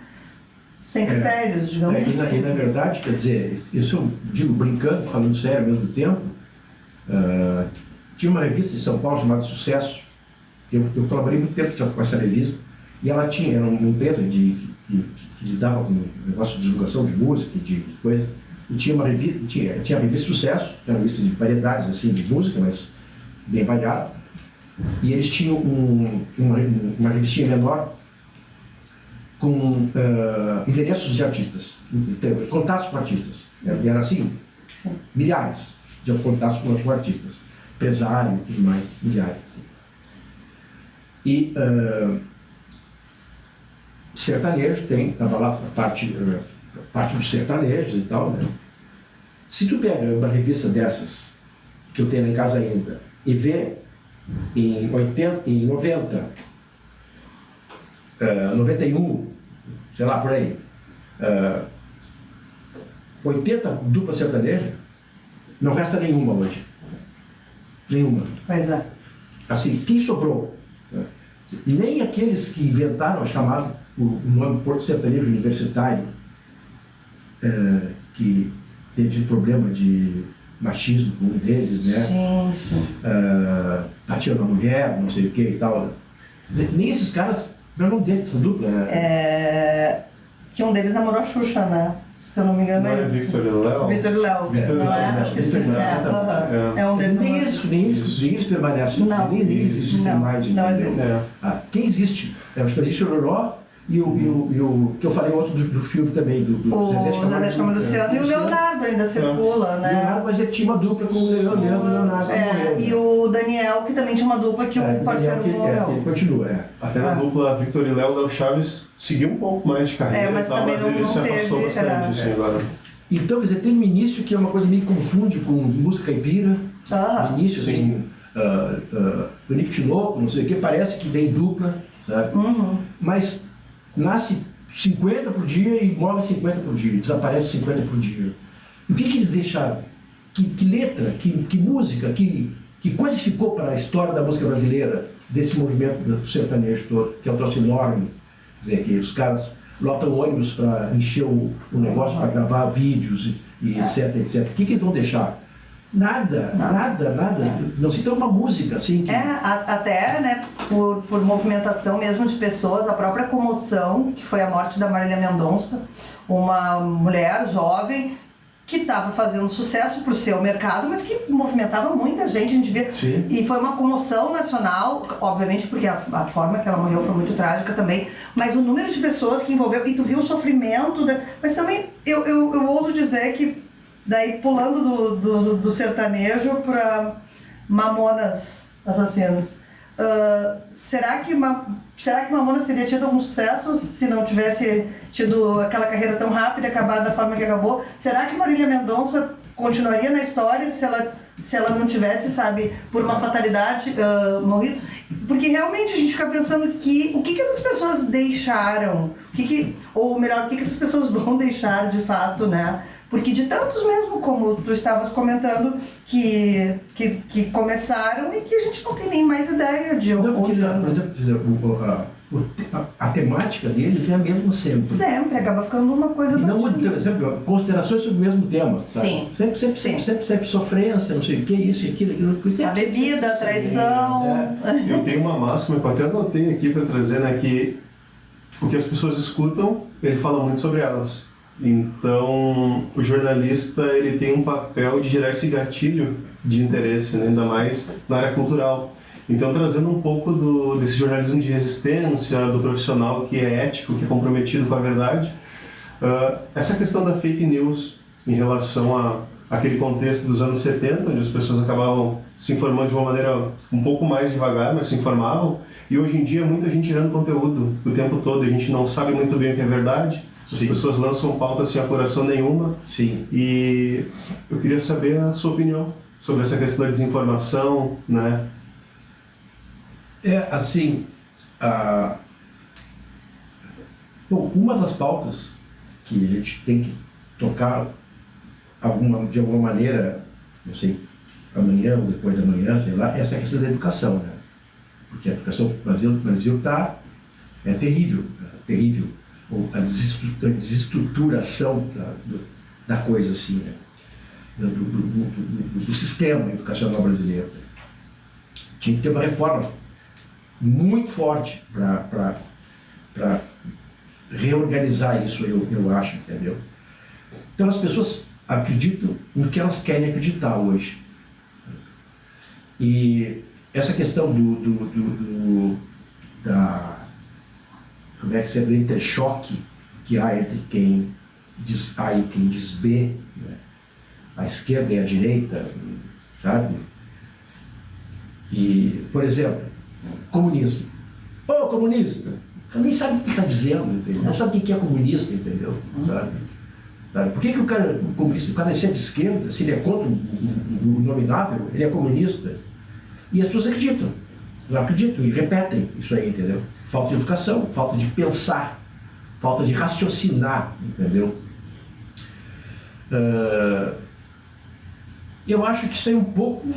sem critérios, digamos assim. E na verdade, quer dizer, isso eu digo brincando, falando sério ao mesmo tempo, tinha uma revista de São Paulo chamada Sucesso, eu colaborei muito tempo com essa revista, e ela era uma empresa que lidava com negócio de divulgação de música, de coisa, e tinha uma revista, tinha a revista Sucesso, que era uma revista de variedades assim, de música, mas bem variada, e eles tinham uma revistinha menor, com endereços de artistas, contatos com artistas. E era assim, milhares de contatos com artistas, empresário e tudo mais, milhares. Assim. E sertanejo estava lá a parte dos sertanejos e tal, né? Se tu pega uma revista dessas, que eu tenho lá em casa ainda, e vê em 90, 91, sei lá, por aí, 80 dupla sertaneja, não resta nenhuma hoje. Nenhuma. Pois é. Assim, quem sobrou? Nem aqueles que inventaram o nome Porto Sertanejo Universitário, que teve problema de machismo com um deles, né? Sim. Tatiana Mulher, não sei o que e tal. Nem esses caras, não dentro dessa dupla. Que um deles namorou a Xuxa, né? Se eu não me engano, não é Victor e Léo? Victor e Léo. Não é? Acho que sim. É um deles. Nem eles permanecem. Nem eles existem mais. Não existe. Quem existe? É o Chitãozinho Chororó e o que eu falei outro do filme também, o Zezé de Camargo e Luciano, e o Leonardo ainda circula, né? Leonardo, mas ele tinha uma dupla com o Leonardo morreu. E o Daniel, que também tinha uma dupla que o parceiro morreu. Ele continua, Até na dupla Victor e Léo Chaves seguiu um pouco mais de carreira, mas também mas ele se afastou bastante, assim, agora. Então, quer dizer, tem um início que é uma coisa meio que confunde com música caipira, no início, assim, do Nico Tinoco, não sei o que, parece que tem dupla, sabe? Mas nasce 50 por dia e morre 50 por dia, desaparece 50 por dia. E o que eles deixaram? Que letra, que música, que coisa ficou para a história da música brasileira, desse movimento do sertanejo todo, que é um troço enorme. Quer dizer, que os caras lotam ônibus para encher o negócio, para gravar vídeos e etc, etc. O que eles vão deixar? Nada. Não se tem uma música assim que... até, né, por movimentação mesmo de pessoas, a própria comoção, que foi a morte da Marília Mendonça, uma mulher jovem que estava fazendo sucesso para o seu mercado, mas que movimentava muita gente, a gente via. Sim. E foi uma comoção nacional, obviamente porque a forma que ela morreu foi muito trágica também, mas o número de pessoas que envolveu, e tu viu o sofrimento, mas também eu ouso dizer que daí pulando do sertanejo para Mamonas Assassinos. Será que Mamonas teria tido algum sucesso se não tivesse tido aquela carreira tão rápida e acabado da forma que acabou? Será que Marília Mendonça continuaria na história se ela se ela não tivesse, sabe, por uma fatalidade morrido. Porque realmente a gente fica pensando que o que essas pessoas deixaram, ou melhor, o que essas pessoas vão deixar de fato, né? Porque de tantos mesmo, como tu estavas comentando, que começaram e que a gente não tem nem mais ideia de Não, onde porque, andam. por exemplo, a temática deles é a mesma sempre. Sempre, acaba ficando uma coisa E não, batida. por exemplo, considerações sobre o mesmo tema. Sabe? Sim. Sempre sofrência, não sei o que, isso e aquilo. A bebida, a traição. Eu tenho uma máxima que eu até anotei aqui para trazer, né, que o que as pessoas escutam, ele fala muito sobre elas. Então, o jornalista, ele tem um papel de gerar esse gatilho de interesse, né, ainda mais na área cultural. Então, trazendo um pouco desse jornalismo de resistência, do profissional que é ético, que é comprometido com a verdade, essa questão da fake news em relação àquele contexto dos anos 70, onde as pessoas acabavam se informando de uma maneira um pouco mais devagar, mas se informavam, e hoje em dia muita gente gerando conteúdo o tempo todo, e a gente não sabe muito bem o que é verdade. As pessoas lançam pautas sem apuração nenhuma. Sim. E eu queria saber a sua opinião sobre essa questão da desinformação, né? Assim, bom, uma das pautas que a gente tem que tocar de alguma maneira, não sei, amanhã ou depois da manhã, sei lá, essa é a questão da educação, né? Porque a educação no Brasil está terrível, né? Terrível. Ou a desestruturação da coisa, assim, né? do sistema educacional brasileiro. Tinha que ter uma reforma muito forte para reorganizar isso, eu acho, entendeu? Então as pessoas acreditam no que elas querem acreditar hoje. E essa questão como é que se chama, entrechoque que há entre quem diz A e quem diz B, né? A esquerda e a direita, sabe? E, por exemplo, comunismo. Ô, comunista! Nem sabe o que está dizendo, entendeu? Não sabe o que é comunista, entendeu? Sabe? Por que o cara, o comunista, o cara é de esquerda, se ele é contra o nominável, ele é comunista? E as pessoas acreditam. Não acreditam e repetem isso aí, entendeu? Falta de educação, falta de pensar, falta de raciocinar, entendeu? Eu acho que isso é um pouco...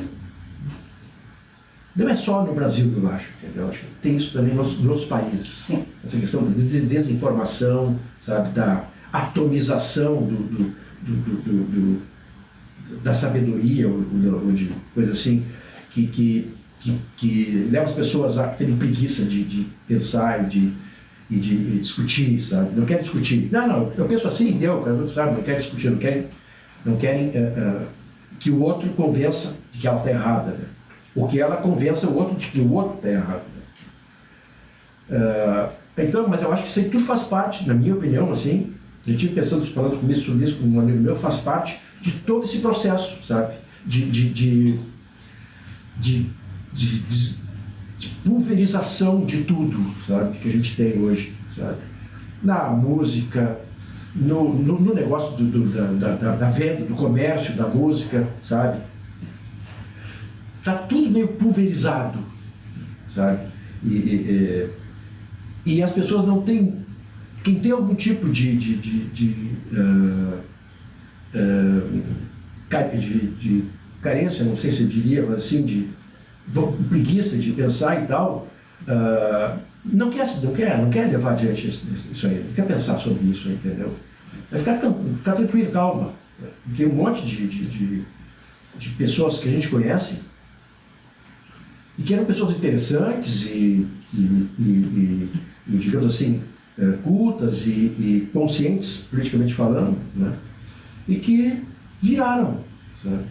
Não é só no Brasil, eu acho, entendeu? Acho que tem isso também nos outros países. Sim. Essa questão da desinformação, sabe? Da atomização da sabedoria, ou de coisa assim, que leva as pessoas a terem preguiça de pensar e de discutir, sabe? Não querem discutir. Não, eu penso assim, deu, sabe? Não querem discutir, não querem que o outro convença de que ela está errada, né? Ou que ela convença o outro de que o outro está errado, né? Então, mas eu acho que isso aí tudo faz parte, na minha opinião, assim, eu estive falando sobre isso com um amigo meu, faz parte de todo esse processo, sabe? De pulverização de tudo, sabe? Que a gente tem hoje, sabe? Na música, no negócio da venda, do comércio, da música, sabe? Está tudo meio pulverizado, sabe? E as pessoas não têm... Quem tem algum tipo de carência, não sei se eu diria, mas assim, de preguiça de pensar e tal, não quer levar adiante isso aí, não quer pensar sobre isso, entendeu? Vai ficar tranquilo, calma. Tem um monte de pessoas que a gente conhece e que eram pessoas interessantes e digamos assim, cultas e conscientes, politicamente falando, né? E que viraram, sabe?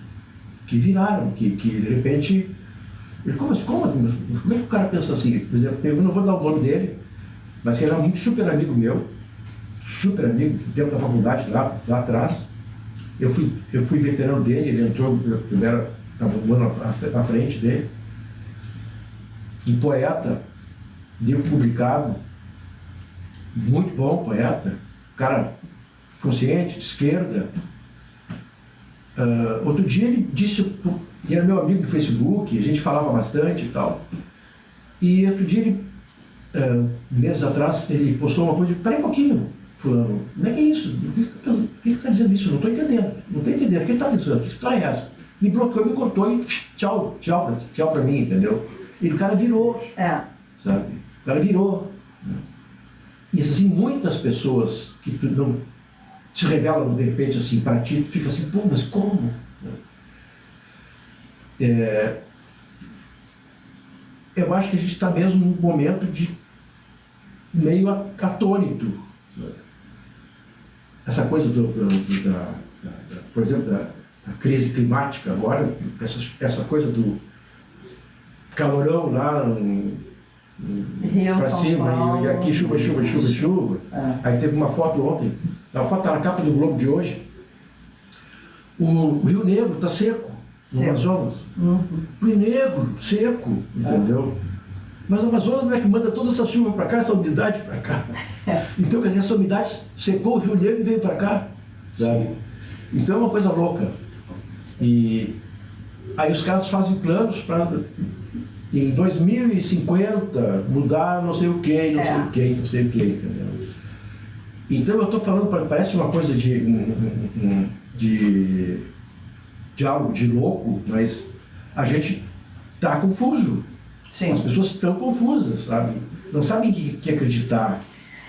Que de repente... Como é que o cara pensa assim? Por exemplo, eu não vou dar o nome dele, mas ele era um super amigo meu, super amigo, dentro da faculdade, lá atrás. Eu fui veterano dele, ele entrou, eu estava voando à frente dele. Um poeta, livro publicado, muito bom poeta, cara consciente, de esquerda. Outro dia ele disse e era meu amigo do Facebook, a gente falava bastante e tal. E outro dia, ele, meses atrás, ele postou uma coisa, peraí um pouquinho, fulano, não é que é isso? Por que está dizendo isso? Eu não estou entendendo, não estou entendendo, o que ele está pensando? Que história é essa? Me bloqueou, me cortou e tchau pra mim, entendeu? E o cara virou, sabe? O cara virou. E assim, muitas pessoas que tu não se revelam de repente assim para ti, tu fica assim, pô, mas como? Eu acho que a gente está mesmo num momento de meio atônito. Essa coisa por exemplo, da crise climática agora, essa coisa do calorão lá para cima, e aqui chuva. Aí teve uma foto ontem, a foto está na capa do Globo de hoje, o Rio Negro está seco, no Amazonas. Rio Negro, seco, entendeu? Mas o Amazonas não é que manda toda essa chuva para cá, essa umidade para cá. Então, quer dizer, essa umidade secou o Rio Negro e veio para cá, sabe? Então é uma coisa louca. E aí os caras fazem planos para em 2050 mudar não sei o que, entendeu? Então eu estou falando, parece uma coisa de algo de louco, mas a gente está confuso. Sim. As pessoas estão confusas, sabe? Não sabem o que acreditar,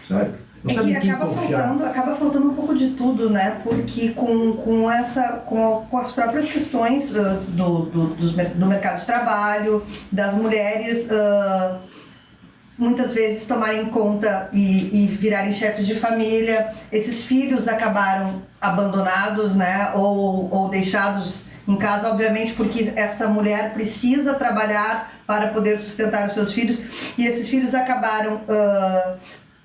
sabe? Não sabem que acaba faltando um pouco de tudo, né? Porque com as próprias questões do mercado de trabalho, das mulheres muitas vezes tomarem conta e virarem chefes de família, esses filhos acabaram abandonados, né? Ou deixados em casa, obviamente, porque essa mulher precisa trabalhar para poder sustentar os seus filhos, e esses filhos acabaram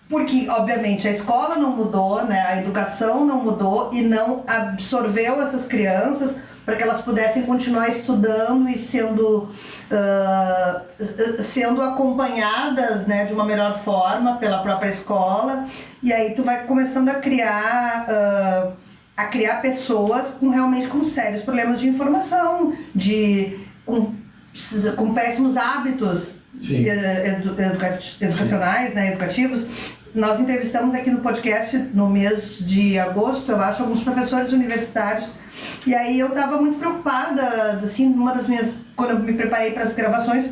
porque, obviamente, a escola não mudou, né? A educação não mudou e não absorveu essas crianças para que elas pudessem continuar estudando e sendo acompanhadas, né, de uma melhor forma pela própria escola. E aí tu vai começando a criar pessoas realmente com sérios problemas de informação, com péssimos hábitos educacionais, né, educativos. Nós entrevistamos aqui no podcast, no mês de agosto, eu acho, alguns professores universitários, e aí eu estava muito preocupada, assim, quando eu me preparei para as gravações,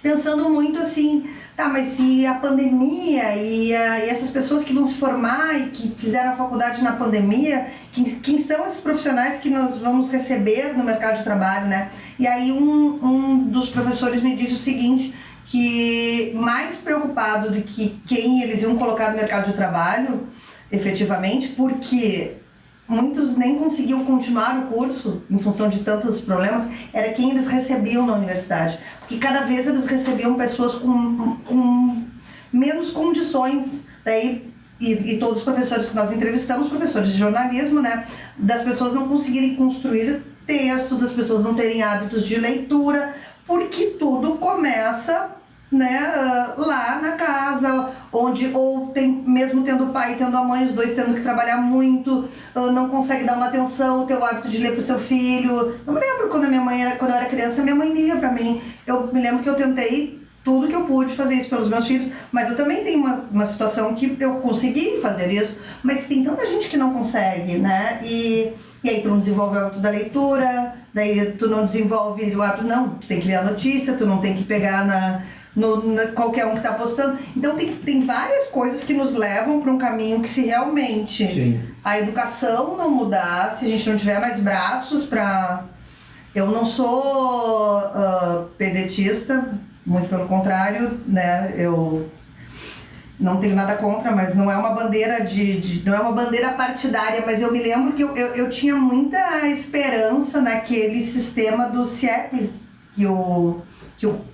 pensando muito assim, tá, mas se a pandemia e essas pessoas que vão se formar e que fizeram a faculdade na pandemia, quem são esses profissionais que nós vamos receber no mercado de trabalho, né? E aí um dos professores me disse o seguinte, que mais preocupado do que quem eles iam colocar no mercado de trabalho, efetivamente, porque muitos nem conseguiam continuar o curso em função de tantos problemas, era quem eles recebiam na universidade. Porque cada vez eles recebiam pessoas com menos condições. Daí, e todos os professores que nós entrevistamos, professores de jornalismo, né, das pessoas não conseguirem construir textos, das pessoas não terem hábitos de leitura, porque tudo começa, né, lá na casa, onde ou mesmo tendo o pai e tendo a mãe, os dois tendo que trabalhar muito, não consegue dar uma atenção, ter o hábito de ler para o seu filho. Eu me lembro quando eu era criança, minha mãe lia para mim. Eu me lembro que eu tentei tudo que eu pude fazer isso pelos meus filhos, mas eu também tenho uma situação que eu consegui fazer isso, mas tem tanta gente que não consegue, né? E aí tu não desenvolve o hábito da leitura, daí tu não desenvolve o hábito, não, tu tem que ver a notícia, tu não tem que pegar qualquer um que está postando. Então tem várias coisas que nos levam para um caminho que, se realmente a educação não mudar, se a gente não tiver mais braços para... Eu não sou pedetista, muito pelo contrário, né? Eu não tenho nada contra, mas não é uma bandeira não é uma bandeira partidária, mas eu me lembro que eu tinha muita esperança naquele sistema do CIEPs que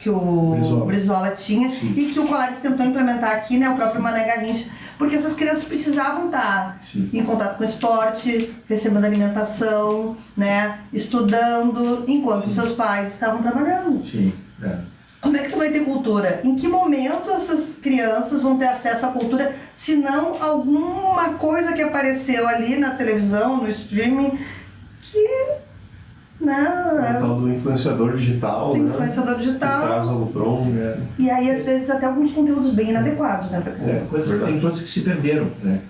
o Brizola tinha. Sim. E que o Colares tentou implementar aqui, né, o próprio Mané Garrincha, porque essas crianças precisavam estar em contato com o esporte, recebendo alimentação, né, estudando, enquanto seus pais estavam trabalhando. Sim, Como é que tu vai ter cultura? Em que momento essas crianças vão ter acesso à cultura, se não alguma coisa que apareceu ali na televisão, no streaming, que Não, O tal do influenciador digital, do né? influenciador Que digital. traz algo pronto. E aí, às vezes, até alguns conteúdos bem inadequados, né? Tem coisas que se perderam, né?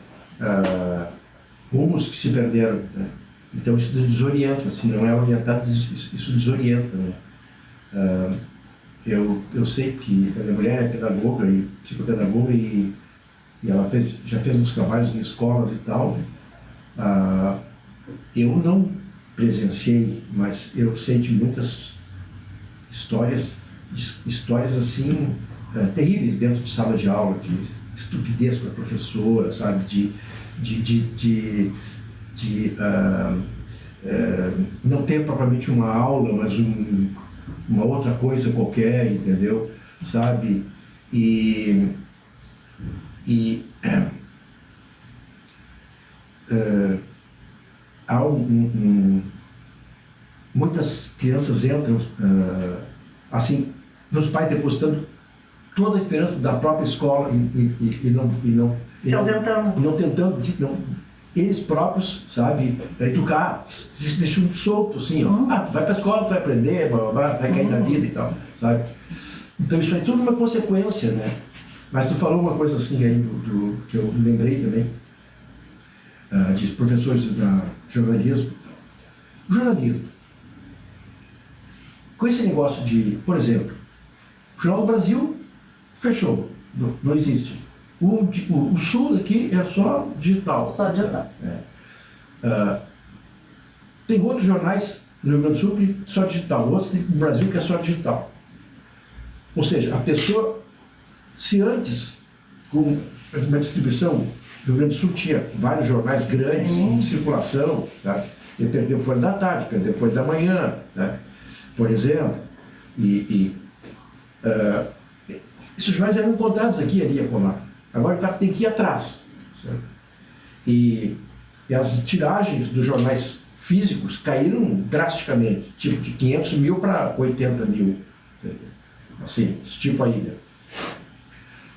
Rumos que se perderam, né? Então isso desorienta, assim, não é orientado, isso desorienta, né? Eu sei que a minha mulher é pedagoga e psicopedagoga e ela já fez uns trabalhos em escolas e tal. Eu não presenciei, mas eu sei de muitas histórias assim, terríveis dentro de sala de aula, de estupidez para a professora, sabe? Não ter propriamente uma aula, mas uma outra coisa qualquer, entendeu? Sabe? Há muitas crianças entram assim, nos pais depositando toda a esperança da própria escola e não Se ausentando. não tentando, eles próprios, sabe, educar, deixam solto, assim, ó. Tu vai pra escola, tu vai aprender, blá, blá, blá, vai cair na vida e tal, sabe? Então isso é tudo uma consequência, né? Mas tu falou uma coisa assim aí, que eu lembrei também, de professores de jornalismo. O jornalismo, com esse negócio de, por exemplo, o Jornal do Brasil fechou, não existe. O Sul aqui é só digital. Só digital. Tem outros jornais no Rio Grande do Sul que é só digital, outros no Brasil que é só digital. Ou seja, a pessoa, se antes, com uma distribuição, o Rio Grande do Sul tinha vários jornais grandes em circulação, sabe? Ele perdeu o Folha da Tarde, perdeu o Folha da Manhã, né? Por exemplo. Esses jornais eram encontrados aqui, ali e acolá. Agora o cara tem que ir atrás. Certo? E as tiragens dos jornais físicos caíram drasticamente, tipo de 500 mil para 80 mil. Assim, esse tipo aí. Né?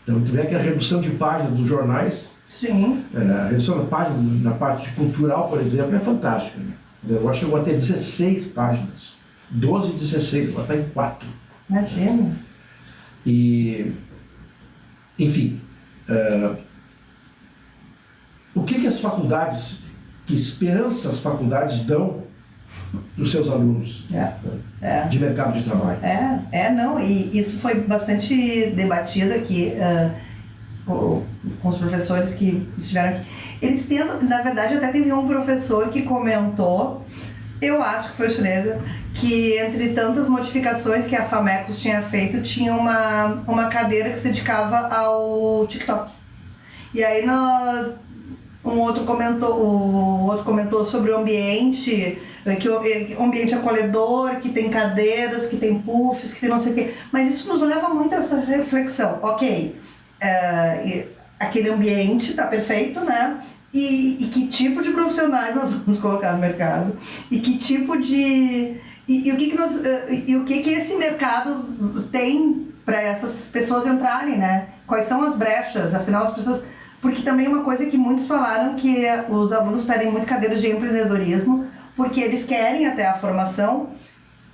Então, tu vê que a redução de páginas dos jornais, Sim. A redução da página na parte cultural, por exemplo, é fantástica. Né? O negócio chegou a ter 16 páginas. 12 e 16, agora está em 4. Imagina. Enfim, o que as faculdades, que esperança as faculdades dão dos seus alunos de mercado de trabalho? Não, e isso foi bastante debatido aqui com os professores que estiveram aqui. Eles tentam, na verdade, até teve um professor que comentou, eu acho que foi o Schroeder, que entre tantas modificações que a FAMECOS tinha feito, tinha uma cadeira que se dedicava ao TikTok. E aí o outro comentou sobre o ambiente, que o ambiente acolhedor, que tem cadeiras, que tem puffs, que tem não sei o quê. Mas isso nos leva muito a essa reflexão. Ok, aquele ambiente está perfeito, né? E que tipo de profissionais nós vamos colocar no mercado? E que tipo de... E o que esse mercado tem para essas pessoas entrarem, né? Quais são as brechas? Afinal, as pessoas... Porque também uma coisa que muitos falaram, que os alunos pedem muito cadeiras de empreendedorismo, porque eles querem até a formação,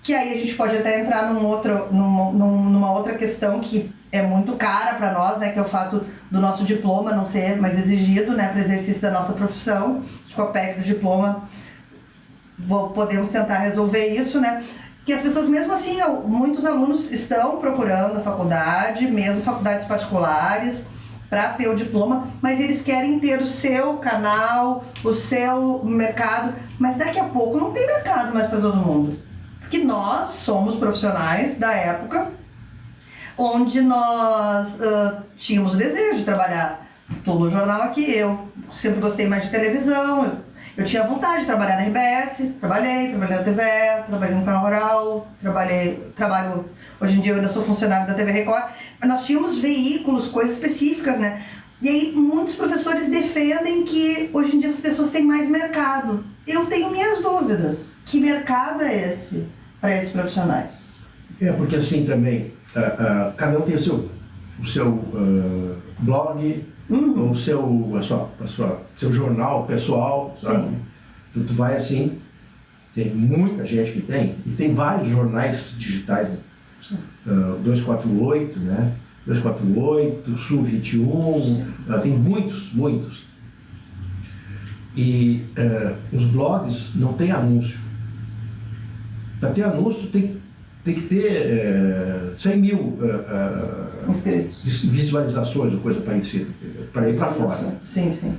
que aí a gente pode até entrar numa outra questão que é muito cara para nós, né? Que é o fato do nosso diploma não ser mais exigido, né? Para o exercício da nossa profissão, que com a PEC do diploma podemos tentar resolver isso, né? Que as pessoas, mesmo assim, muitos alunos estão procurando a faculdade, mesmo faculdades particulares, para ter o diploma, mas eles querem ter o seu canal, o seu mercado, mas daqui a pouco não tem mercado mais para todo mundo. Porque nós somos profissionais da época onde nós tínhamos o desejo de trabalhar. Estou no jornal aqui, eu sempre gostei mais de televisão, eu tinha vontade de trabalhar na RBS, trabalhei na TV, trabalhei no Canal Rural, trabalho, hoje em dia eu ainda sou funcionário da TV Record, mas nós tínhamos veículos, coisas específicas, né? E aí muitos professores defendem que hoje em dia as pessoas têm mais mercado. Eu tenho minhas dúvidas. Que mercado é esse para esses profissionais? Porque assim também, cada um tem o seu blog, ou seu jornal pessoal, sabe? Tu vai assim, Tem muita gente que tem, e tem vários jornais digitais, né? 248, né? 248, Sul 21, tem muitos. E os blogs não tem anúncio. Para ter anúncio tem que ter 100 mil inscritos, visualizações ou coisa parecida, para ir para fora. Sim.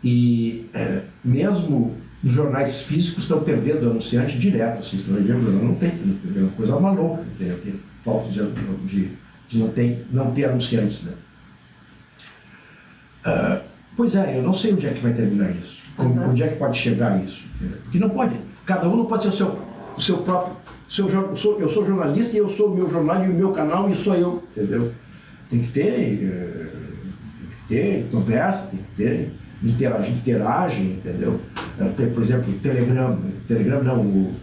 E mesmo os jornais físicos estão perdendo anunciante direto, assim, não tem, é uma coisa maluca, falta de não ter anunciantes, né? Pois é, eu não sei onde é que vai terminar isso, onde é que pode chegar isso, porque não pode, cada um não pode ser o seu próprio, eu sou jornalista e eu sou o meu jornal e o meu canal e sou eu, entendeu? Tem que ter conversa, tem que ter interagem, entendeu? Tem, por exemplo, o Telegram não, o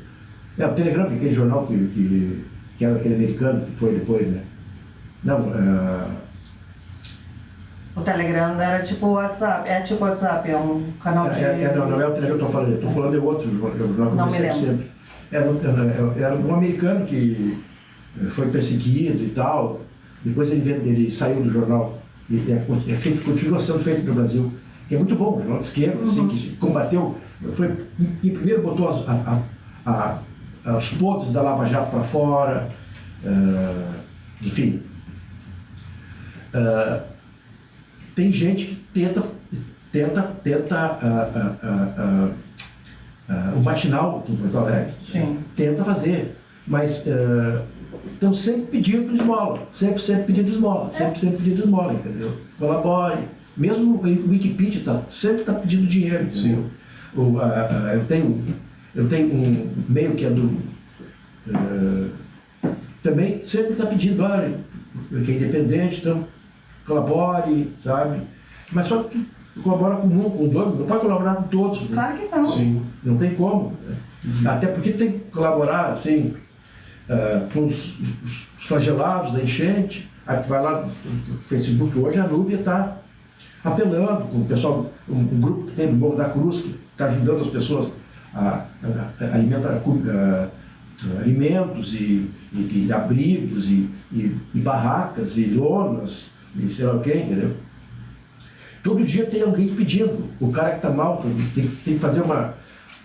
Telegram, aquele jornal que era aquele americano que foi depois, né? Não, o Telegram era tipo WhatsApp, é um canal de... não é o Telegram que eu estou falando de outro, não me lembro. Sempre. Era um americano que foi perseguido e tal, depois ele saiu do jornal, e continua sendo feito no Brasil, que é muito bom, um jornal de esquerda, assim, que combateu, que primeiro botou os podres da Lava Jato para fora, enfim. Tem gente que tenta o matinal aqui em Porto Alegre, tenta fazer, mas estão sempre pedindo esmola, sempre pedindo esmola, sempre pedindo esmola, entendeu? Colabore. Mesmo o Wikipedia sempre está pedindo dinheiro, entendeu? Eu tenho um e-mail que é do... também sempre está pedindo, olha, que é independente, então colabore, sabe? Mas só que colabora com um, com dois, não pode colaborar com todos. Né? Claro que não. Sim, não tem como. Né? Até porque tem que colaborar, assim, com os flagelados da enchente. Aí tu vai lá no Facebook hoje, a Núbia está apelando com o pessoal, um grupo que tem no Morro da Cruz, que está ajudando as pessoas a alimentar alimentos e abrigos e barracas e lonas e sei lá o que, entendeu? Todo dia tem alguém pedindo. O cara que está mal tem que fazer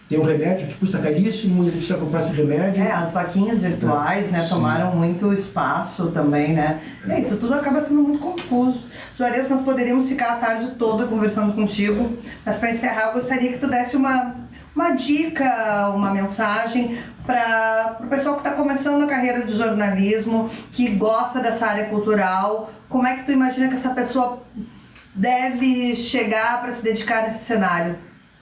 tem um remédio que custa caríssimo e ele precisa comprar esse remédio. As vaquinhas virtuais, né, tomaram muito espaço também, né? Isso tudo acaba sendo muito confuso. Juarez, nós poderíamos ficar a tarde toda conversando contigo, mas para encerrar eu gostaria que tu desse uma dica, uma mensagem para o pessoal que está começando a carreira de jornalismo, que gosta dessa área cultural. Como é que tu imagina que essa pessoa deve chegar para se dedicar nesse cenário?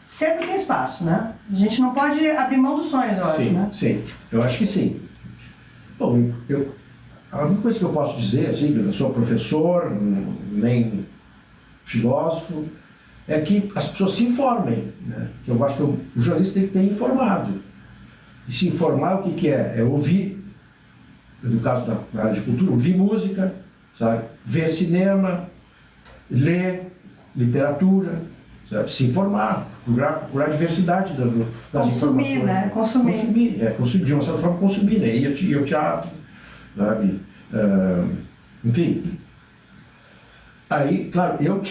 Sempre tem espaço, né? A gente não pode abrir mão dos sonhos, eu acho, né? Sim, eu acho que sim. Bom, a única coisa que eu posso dizer, assim, eu não sou professor, nem filósofo, é que as pessoas se informem, né? Eu acho que o jornalista tem que ter informado. E se informar, o que é? É ouvir, no caso da área de cultura, ouvir música, sabe? Ver cinema, ler literatura, sabe? Se informar, procurar diversidade das consumir, informações. Né? Consumir, de uma certa forma consumir, né? Ir ao teatro, sabe? Enfim. Aí, claro, eu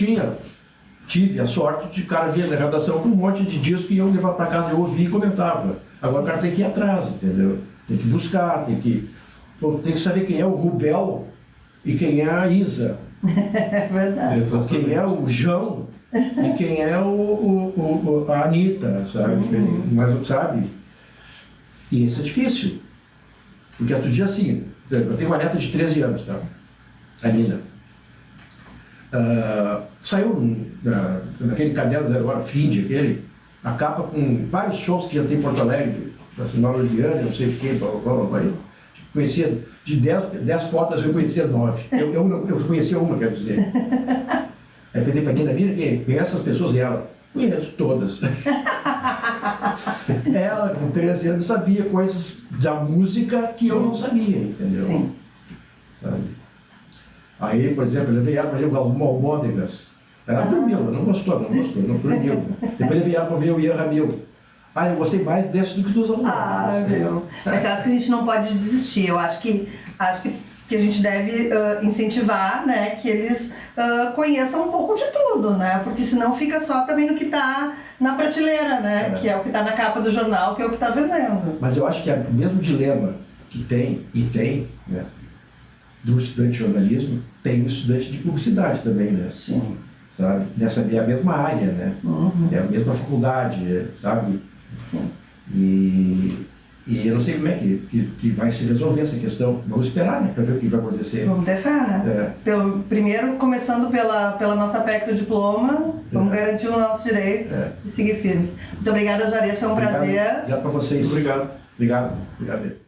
tive a sorte de cara vir na redação com um monte de discos que eu levava para casa, eu ouvia e comentava. Agora o cara tem que ir atrás, entendeu? Tem que buscar, tem que saber quem é o Rubel e quem é a Isa. É verdade. Quem é o João e quem é a Anitta, sabe? Mas, sabe? E isso é difícil. Porque outro dia, assim, eu tenho uma neta de 13 anos, tá? A Nina. Saiu naquele caderno Zero Hora Feed, a capa com vários shows que já tem em Porto Alegre, da Senhora Oliviana, não sei o que, blá. Conhecia, de 10 fotos eu conhecia 9. Eu conhecia uma, quero dizer. Aí perguntei para a Nina, quem conhece as pessoas? E ela, conheço todas. Ela, com 13 anos, sabia coisas da música que eu não sabia, entendeu? Sim. Sabe? Aí, por exemplo, eu levei ela para ver o Almôndegas. Ela dormiu, ela não gostou, não dormiu. Depois eu levei ela para ver o Ian Ramil. eu gostei mais desses do que dos alunos. Viu? Mas eu acho que a gente não pode desistir. Eu acho que a gente deve incentivar, né, que eles conheçam um pouco de tudo, né? Porque senão fica só também no que está na prateleira, né? Que é o que está na capa do jornal, que é o que está vendendo. Mas eu acho que é o mesmo dilema que tem, né, do estudante de jornalismo, tem o estudante de publicidade também, né? Sim. Sabe? É a mesma área, né? É a mesma faculdade, sabe? Sim. E eu não sei como é que vai se resolver essa questão. Vamos esperar, né? Para ver o que vai acontecer. Vamos ter fé, né? Primeiro, começando pela nossa PEC do diploma, vamos garantir os nossos direitos e seguir firmes. Muito obrigada, Juarez, foi um prazer. Obrigado para vocês. Obrigado. Obrigado.